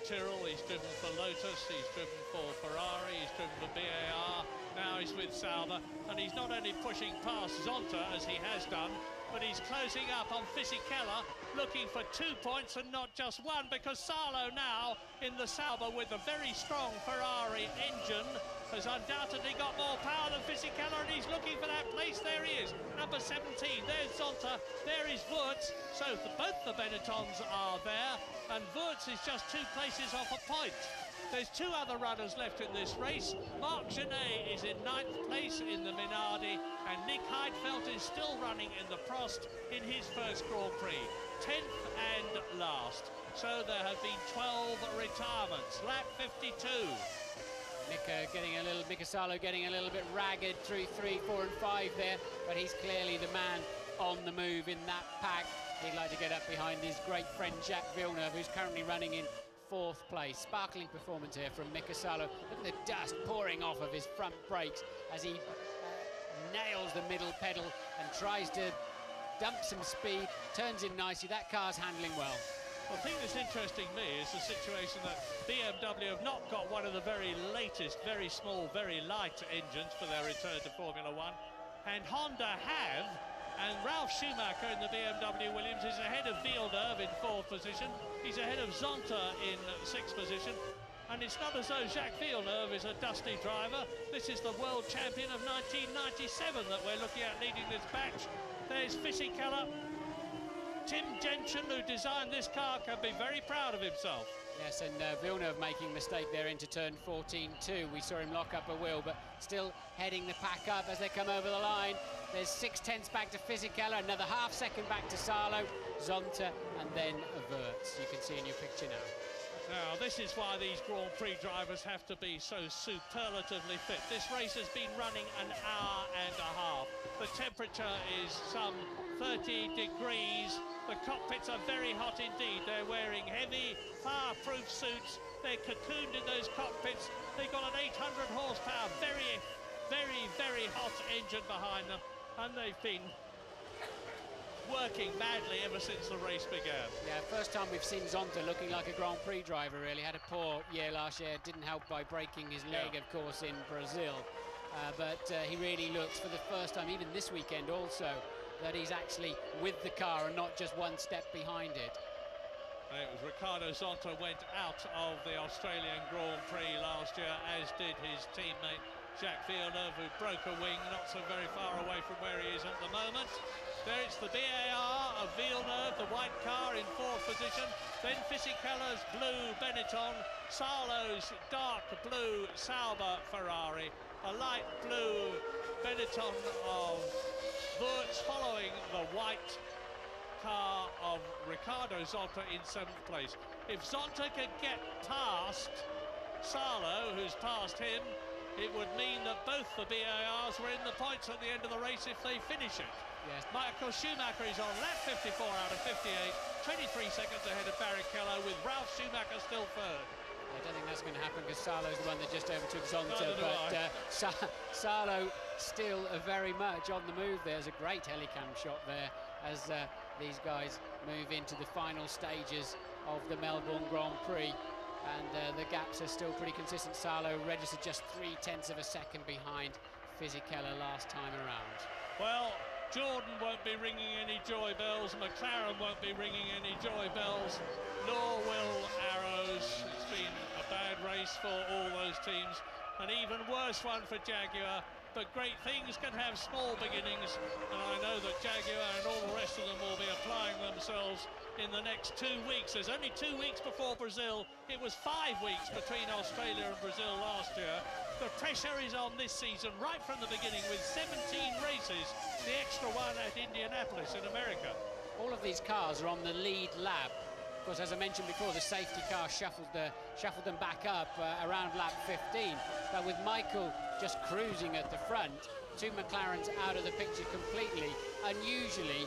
S1: Tyrrell, he's driven for Lotus, he's driven for Ferrari, he's driven for BAR. Now he's with Sauber, and he's not only pushing past Zonta, as he has done, but he's closing up on Fisichella, looking for 2 points and not just 1, because Salo now in the Sauber with a very strong Ferrari engine has undoubtedly got more power than Fisichella, and he's looking for that place. There he is, number 17. There's Zonta, there is Wirtz. So both the Benettons are there, and Wirtz is just 2 places off a point. There's 2 other runners left in this race. Marc Genet is in 9th place in the Minardi, and Nick Heidfeld is still running in the Prost in his first Grand Prix, 10th and last. So there have been 12 retirements. Lap 52.
S2: Mika Salo getting a little bit ragged through 3, 4 and 5 there, but he's clearly the man on the move in that pack. He'd like to get up behind his great friend Jacques Villeneuve, who's currently running in 4th place. Sparkling performance here from Mika Salo. Look at the dust pouring off of his front brakes as he nails the middle pedal and tries to dump some speed, turns in nicely. That car's handling well.
S1: The thing that's interesting me is the situation that BMW have not got one of the very latest, very small, very light engines for their return to Formula One, and Honda have. And Ralf Schumacher in the BMW Williams is ahead of Villeneuve in 4th position. He's ahead of Zonta in 6th position. And it's not as though Jacques Villeneuve is a dusty driver. This is the world champion of 1997 that we're looking at leading this batch. There's Fisichella. Tim Gentian, who designed this car, can be very proud of himself.
S2: Yes, and Villeneuve making a mistake there into turn 14 too. We saw him lock up a wheel, but still heading the pack up as they come over the line. There's 6/10 back to Fisichella, another half second back to Salo, Zonta, and then Wirtz. You can see in your picture now.
S1: Now, this is why these Grand Prix drivers have to be so superlatively fit. This race has been running an hour and a half. The temperature is some 30 degrees. The cockpits are very hot indeed. They're wearing heavy, fireproof suits. They're cocooned in those cockpits. They've got an 800 horsepower, very, very, very hot engine behind them. And they've been working madly ever since the race began.
S2: Yeah, first time we've seen Zonta looking like a Grand Prix driver, really. Had a poor year last year, didn't help by breaking his leg, of course, in Brazil. But he really looks, for the first time, even this weekend also, that he's actually with the car and not just one step behind it.
S1: It was Ricardo Zonta went out of the Australian Grand Prix last year, as did his teammate Jacques Villeneuve, who broke a wing not so very far away from where he is at the moment. There's the BAR of Villeneuve, the white car in 4th position. Then Fisichella's blue Benetton, Salo's dark blue Sauber Ferrari. a light blue Benetton of Wurz following the white car of Ricardo Zonta in 7th place. If Zonta could get past Salo, who's passed him, it would mean that both the BARs were in the points at the end of the race if they finish it.
S2: Yes.
S1: Michael Schumacher is on lap 54 out of 58, 23 seconds ahead of Barrichello, with Ralf Schumacher still third.
S2: I don't think that's going to happen because Salo's the one that just overtook Zonta,
S1: Neither do
S2: but Salo still very much on the move. There's a great helicam shot there as these guys move into the final stages of the Melbourne Grand Prix, and the gaps are still pretty consistent. Salo registered just 0.3 of a second behind Fisichella last time around.
S1: Well, Jordan won't be ringing any joy bells, McLaren won't be ringing any joy bells, nor will Arrows. It's been a bad race for all those teams, an even worse one for Jaguar. But great things can have small beginnings, and I know that Jaguar and all the rest of them will be applying themselves in the next 2 weeks. There's only 2 weeks before Brazil. It was 5 weeks between Australia and Brazil last year. The pressure is on this season right from the beginning with 17 races, the extra one at Indianapolis in America.
S2: All of these cars are on the lead lap. Of course, as I mentioned before, the safety car shuffled them back up around lap 15. But with Michael just cruising at the front, 2 McLarens out of the picture completely. Unusually,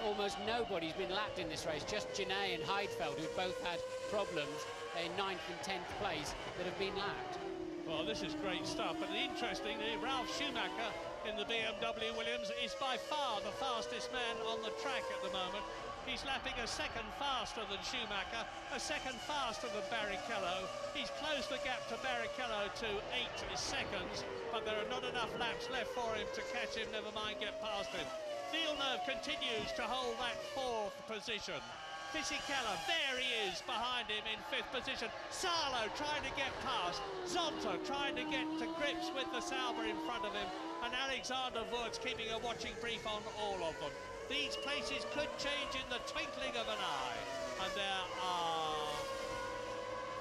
S2: almost nobody's been lapped in this race. Just Genet and Heidfeld, who've both had problems in 9th and 10th place, that have been lapped.
S1: Well, this is great stuff. But interestingly, Ralf Schumacher in the BMW Williams is by far the fastest man on the track at the moment. He's lapping a second faster than Schumacher, a second faster than Barrichello. He's closed the gap to Barrichello to 8 seconds, but there are not enough laps left for him to catch him, never mind get past him. Villeneuve continues to hold that 4th position. Fisichella, there he is behind him in 5th position. Salo trying to get past. Zonta trying to get to grips with the Sauber in front of him. And Alexander Wurz keeping a watching brief on all of them. These places could change in the twinkling of an eye. And there are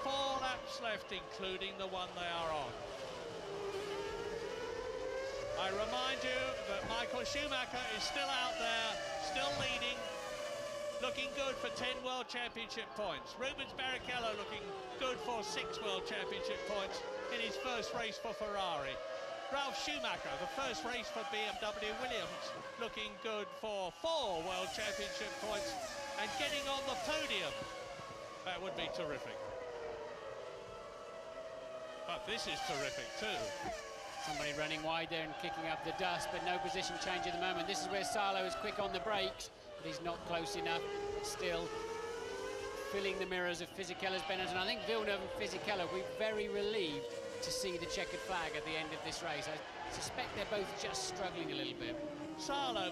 S1: 4 laps left, including the one they are on. I remind you that Michael Schumacher is still out there, still leading, looking good for 10 World Championship points. Rubens Barrichello looking good for 6 World Championship points in his first race for Ferrari. Ralf Schumacher, the first race for BMW Williams, looking good for 4 World Championship points and getting on the podium. That would be terrific. But this is terrific too.
S2: Somebody running wide there and kicking up the dust, but no position change at the moment. This is where Salo is quick on the brakes, but he's not close enough. Still filling the mirrors of Fisichella's Benetton. I think Villeneuve and Fisichella will be very relieved to see the checkered flag at the end of this race. I suspect they're both just struggling a little bit.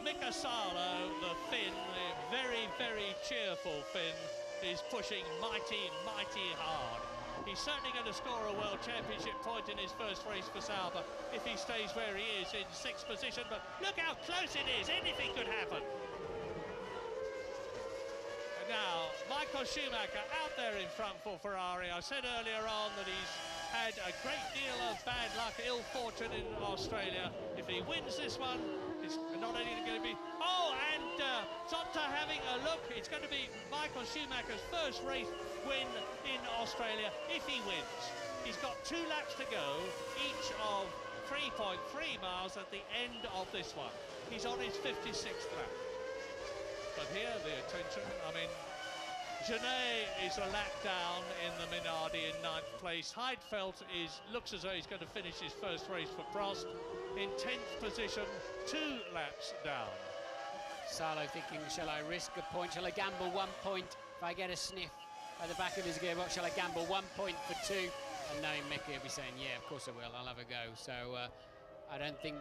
S1: Mika Salo, the Finn, the very, very cheerful Finn, is pushing mighty, mighty hard. He's certainly going to score a World Championship point in his first race for Sauber if he stays where he is in 6th position, but look how close it is, anything could happen. Now, Michael Schumacher out there in front for Ferrari. I said earlier on that he's had a great deal of bad luck, ill fortune in Australia. If he wins this one, it's not only going to be... Oh, and Zonta having a look. It's going to be Michael Schumacher's first race win in Australia if he wins. He's got 2 laps to go, each of 3.3 miles at the end of this one. He's on his 56th lap. But here, the attention, I mean, Genet is a lap down in the Minardi in 9th place. Heidfeld looks as though he's going to finish his first race for Prost in 10th position, 2 laps down.
S2: Salo thinking, shall I risk a point? Shall I gamble 1 point if I get a sniff by the back of his gearbox? Shall I gamble 1 point for 2? And knowing Mickey will be saying, yeah, of course I will, I'll have a go. So I don't think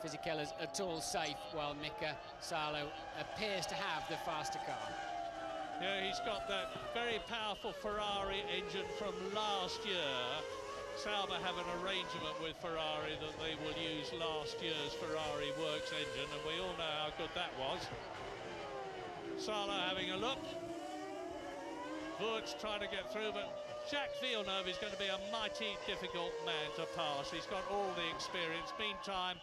S2: Fisichella's at all safe, while Mika Salo appears to have the faster car.
S1: Yeah, he's got that very powerful Ferrari engine from last year. Sauber have an arrangement with Ferrari that they will use last year's Ferrari Works engine, and we all know how good that was. Salo having a look. Wurtz trying to get through, but Jacques Villeneuve is going to be a mighty difficult man to pass. He's got all the experience. Meantime,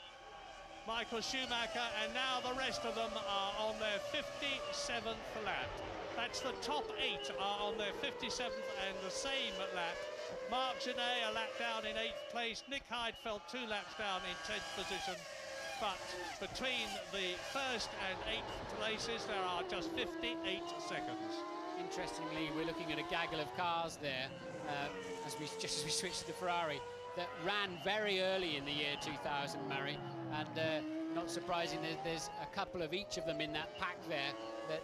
S1: Michael Schumacher and now the rest of them are on their 57th lap. That's the top 8 are on their 57th and the same lap. Marc Genet a lap down in 8th place. Nick Heidfeld 2 laps down in 10th position. But between the 1st and 8th places, there are just 58 seconds.
S2: Interestingly, we're looking at a gaggle of cars there, as we switch to the Ferrari, that ran very early in the year 2000, Murray, and not surprising, there's a couple of each of them in that pack there,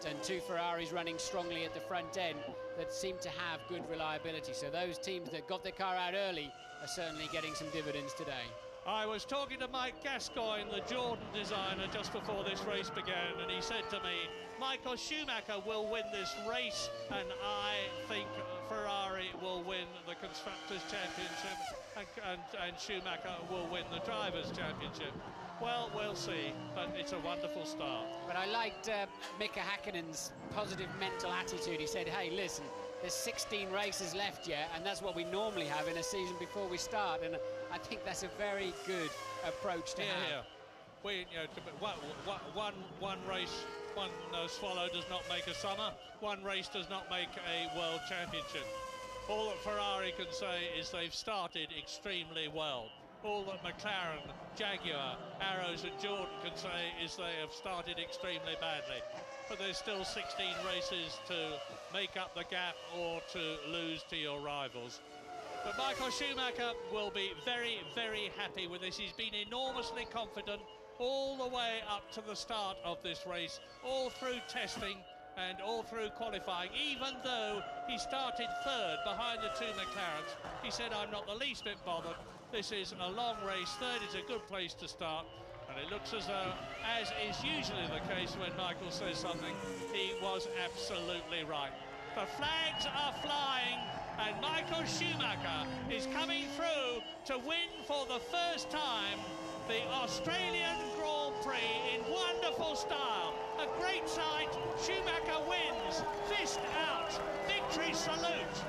S2: and 2 Ferraris running strongly at the front end that seem to have good reliability. So those teams that got their car out early are certainly getting some dividends today.
S1: I was talking to Mike Gascoigne, the Jordan designer, just before this race began, and he said to me, Michael Schumacher will win this race, and I think Ferrari will win the Constructors' Championship, and Schumacher will win the Drivers' Championship. Well, we'll see, but it's a wonderful start.
S2: But I liked Mika Häkkinen's positive mental attitude. He said, hey, listen, there's 16 races left yet, and that's what we normally have in a season before we start, and I think that's a very good approach to have.
S1: Yeah. We, one race, one swallow does not make a summer. One race does not make a world championship. All that Ferrari can say is they've started extremely well. All that McLaren, Jaguar, Arrows and Jordan can say is they have started extremely badly. But there's still 16 races to make up the gap or to lose to your rivals. But Michael Schumacher will be very, very happy with this. He's been enormously confident all the way up to the start of this race, all through testing and all through qualifying, even though he started 3rd behind the 2 McLarens. He said, I'm not the least bit bothered. This is a long race. 3rd is a good place to start. And it looks as though, as is usually the case when Michael says something, he was absolutely right. The flags are flying, and Michael Schumacher is coming through to win for the first time the Australian Grand Prix in wonderful style. A great sight. Schumacher wins. Fist out. Victory salute.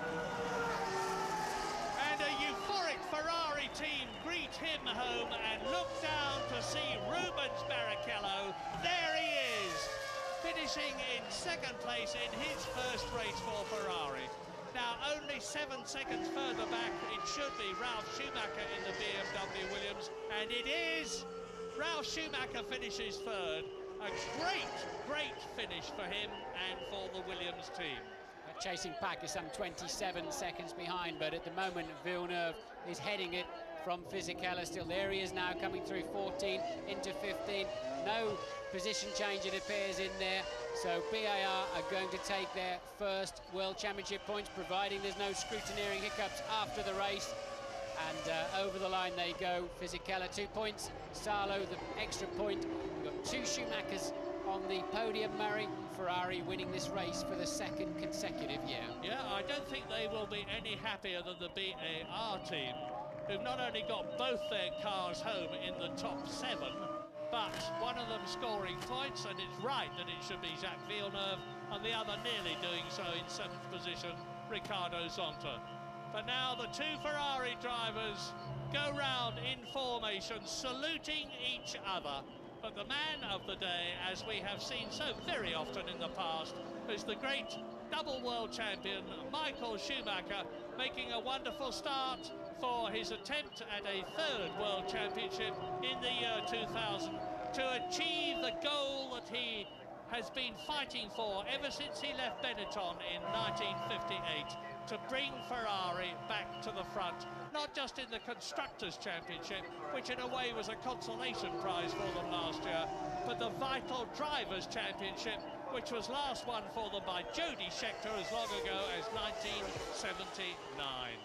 S1: And a euphoric Ferrari team greet him home and look down to see Rubens Barrichello. There he is, finishing in 2nd place in his first race for Ferrari. Now, only 7 seconds further back, it should be Ralf Schumacher in the BMW Williams, and it is. Ralf Schumacher finishes 3rd. A great, great finish for him and for the Williams team.
S2: That chasing pack is some 27 seconds behind, but at the moment, Villeneuve is heading it from Fisichella still. There he is now, coming through 14 into 15. No position change, it appears, in there. So BAR are going to take their first World Championship points, providing there's no scrutineering hiccups after the race. And over the line they go. Fisichella 2 points, Salo the extra point. We've got 2 Schumachers on the podium, Murray. Ferrari winning this race for the 2nd consecutive year.
S1: Yeah, I don't think they will be any happier than the BAR team, who've not only got both their cars home in the top 7, but one of them scoring points, and it's right that it should be Jacques Villeneuve, and the other nearly doing so in 7th position, Riccardo Zonta. But now the 2 Ferrari drivers go round in formation, saluting each other. But the man of the day, as we have seen so very often in the past, is the great double world champion, Michael Schumacher, making a wonderful start for his attempt at a 3rd World Championship in the year 2000 to achieve the goal that he has been fighting for ever since he left Benetton in 1958, to bring Ferrari back to the front, not just in the Constructors' Championship, which in a way was a consolation prize for them last year, but the vital Drivers' Championship, which was last won for them by Jody Scheckter as long ago as 1979.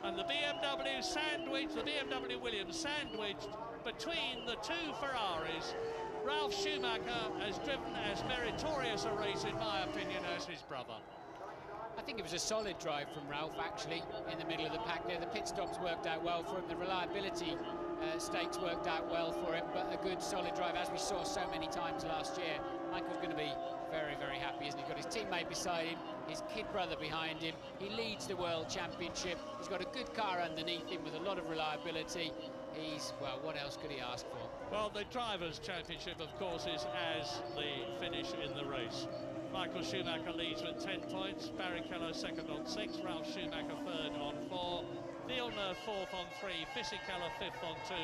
S1: And the BMW Williams sandwiched between the 2 Ferraris. Ralf Schumacher has driven as meritorious a race, in my opinion, as his brother.
S2: I think it was a solid drive from Ralf, actually, in the middle of the pack there. The pit stops worked out well for him. The reliability stakes worked out well for him, but a good, solid drive, as we saw so many times last year. Michael's going to be very, very happy. happy, isn't he? He's got his teammate beside him, his kid brother behind him. He leads the World Championship. He's got a good car underneath him with a lot of reliability. He's, well, what else could he ask for?
S1: Well, the Drivers' Championship, of course, is as the finish in the race. Michael Schumacher leads with 10 points, Barrichello second on 6, Ralf Schumacher third on 4, Villeneuve fourth on 3, Fisichella fifth on 2,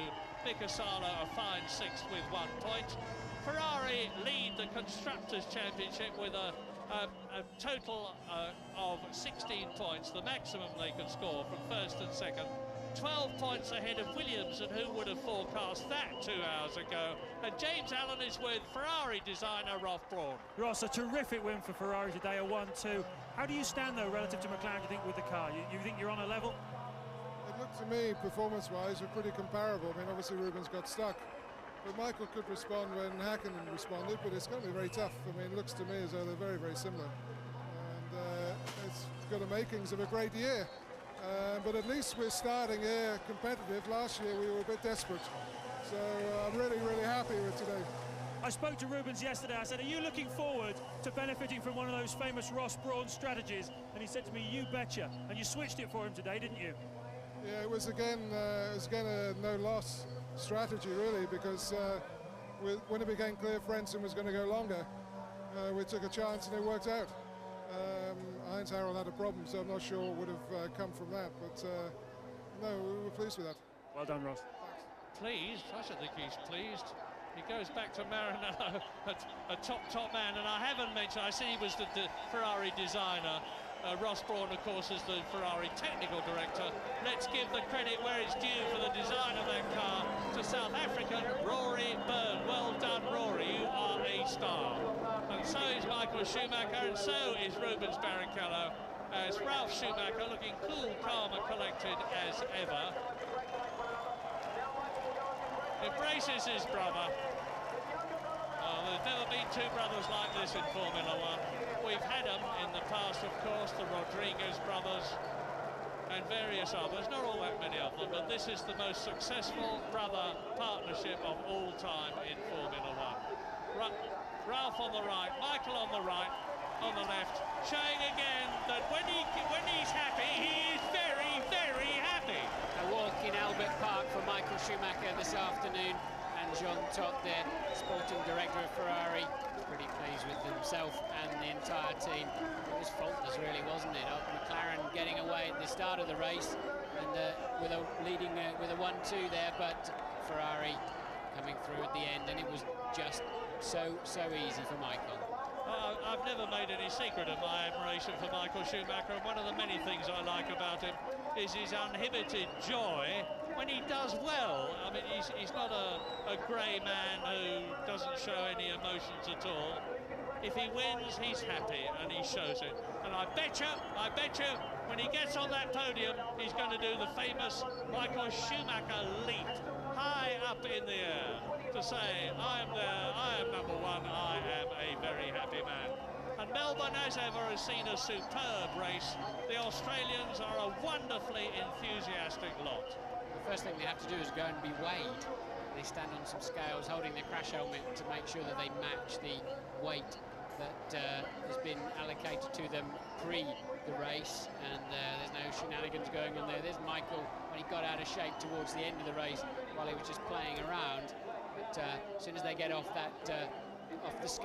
S1: Mika Salo a fine 6th with 1 point. Ferrari lead the Constructors' Championship with a total of 16 points, the maximum they could score from first and second. 12 points ahead of Williams, and who would have forecast that 2 hours ago? And James Allen is with Ferrari designer Ross Brawn.
S5: Ross, a terrific win for Ferrari today, a 1-2. How do you stand, though, relative to McLaren, do you think, with the car? You think you're on a level?
S9: It looked to me, performance-wise, we're pretty comparable. I mean, obviously Rubens got stuck, but Michael could respond when Häkkinen responded, but it's going to be very tough. I mean, it looks to me as though they're very, very similar. And it's got the makings of a great year. But at least we're starting here competitive. Last year we were a bit desperate. So I'm really, really happy with today.
S5: I spoke to Rubens yesterday. I said, are you looking forward to benefiting from one of those famous Ross Brawn strategies? And he said to me, you betcha. And you switched it for him today, didn't you?
S9: Yeah, it was again a no-loss strategy, really, because when it became clear Frentzen was going to go longer, we took a chance and it worked out. Heinz Harrell had a problem, so I'm not sure what would have come from that, but no, we were pleased with that.
S5: Well done, Ross.
S9: Thanks.
S1: Pleased? I should think he's pleased. He goes back to Maranello, a top man, and I haven't mentioned, I said he was the Ferrari designer. Ross Brawn, of course, is the Ferrari technical director. Let's give the credit where it's due for the design of that car to South African Rory Byrne. Well done, Rory, you are a star. And so is Michael Schumacher, and so is Rubens Barrichello, as Ralf Schumacher looking cool, calm and collected as ever. Embraces his brother. Oh, there's never been two brothers like this in Formula One. We've had them in the past, of course, the Rodriguez brothers and various others, not all that many of them, but this is the most successful brother partnership of all time in Formula One. Ralph on the right, Michael on the right, on the left, showing again that when he's happy, he is very, very happy.
S2: A walk in Albert Park for Michael Schumacher this afternoon, and Jean Todt, the sporting director of Ferrari, pretty pleased with himself and the entire team. It was faultless, really, wasn't it? McLaren getting away at the start of the race and with a 1-2 there, but Ferrari coming through at the end, and it was just so easy for Michael.
S1: I've never made any secret of my admiration for Michael Schumacher, and one of the many things I like about him is his uninhibited joy when he does well. I mean, he's not a grey man who doesn't show any emotions at all. If he wins, he's happy, and he shows it. And I bet you, when he gets on that podium, he's going to do the famous Michael Schumacher leap high up in the air to say, I am there, I am number one, I am a very happy man. And Melbourne, as ever, has seen a superb race. The Australians are a wonderfully enthusiastic lot.
S2: The first thing they have to do is go and be weighed. They stand on some scales holding their crash helmet to make sure that they match the weight that has been allocated to them pre the race, and there's no shenanigans going on there. There's Michael when he got out of shape towards the end of the race while he was just playing around, but as soon as they get off the scale,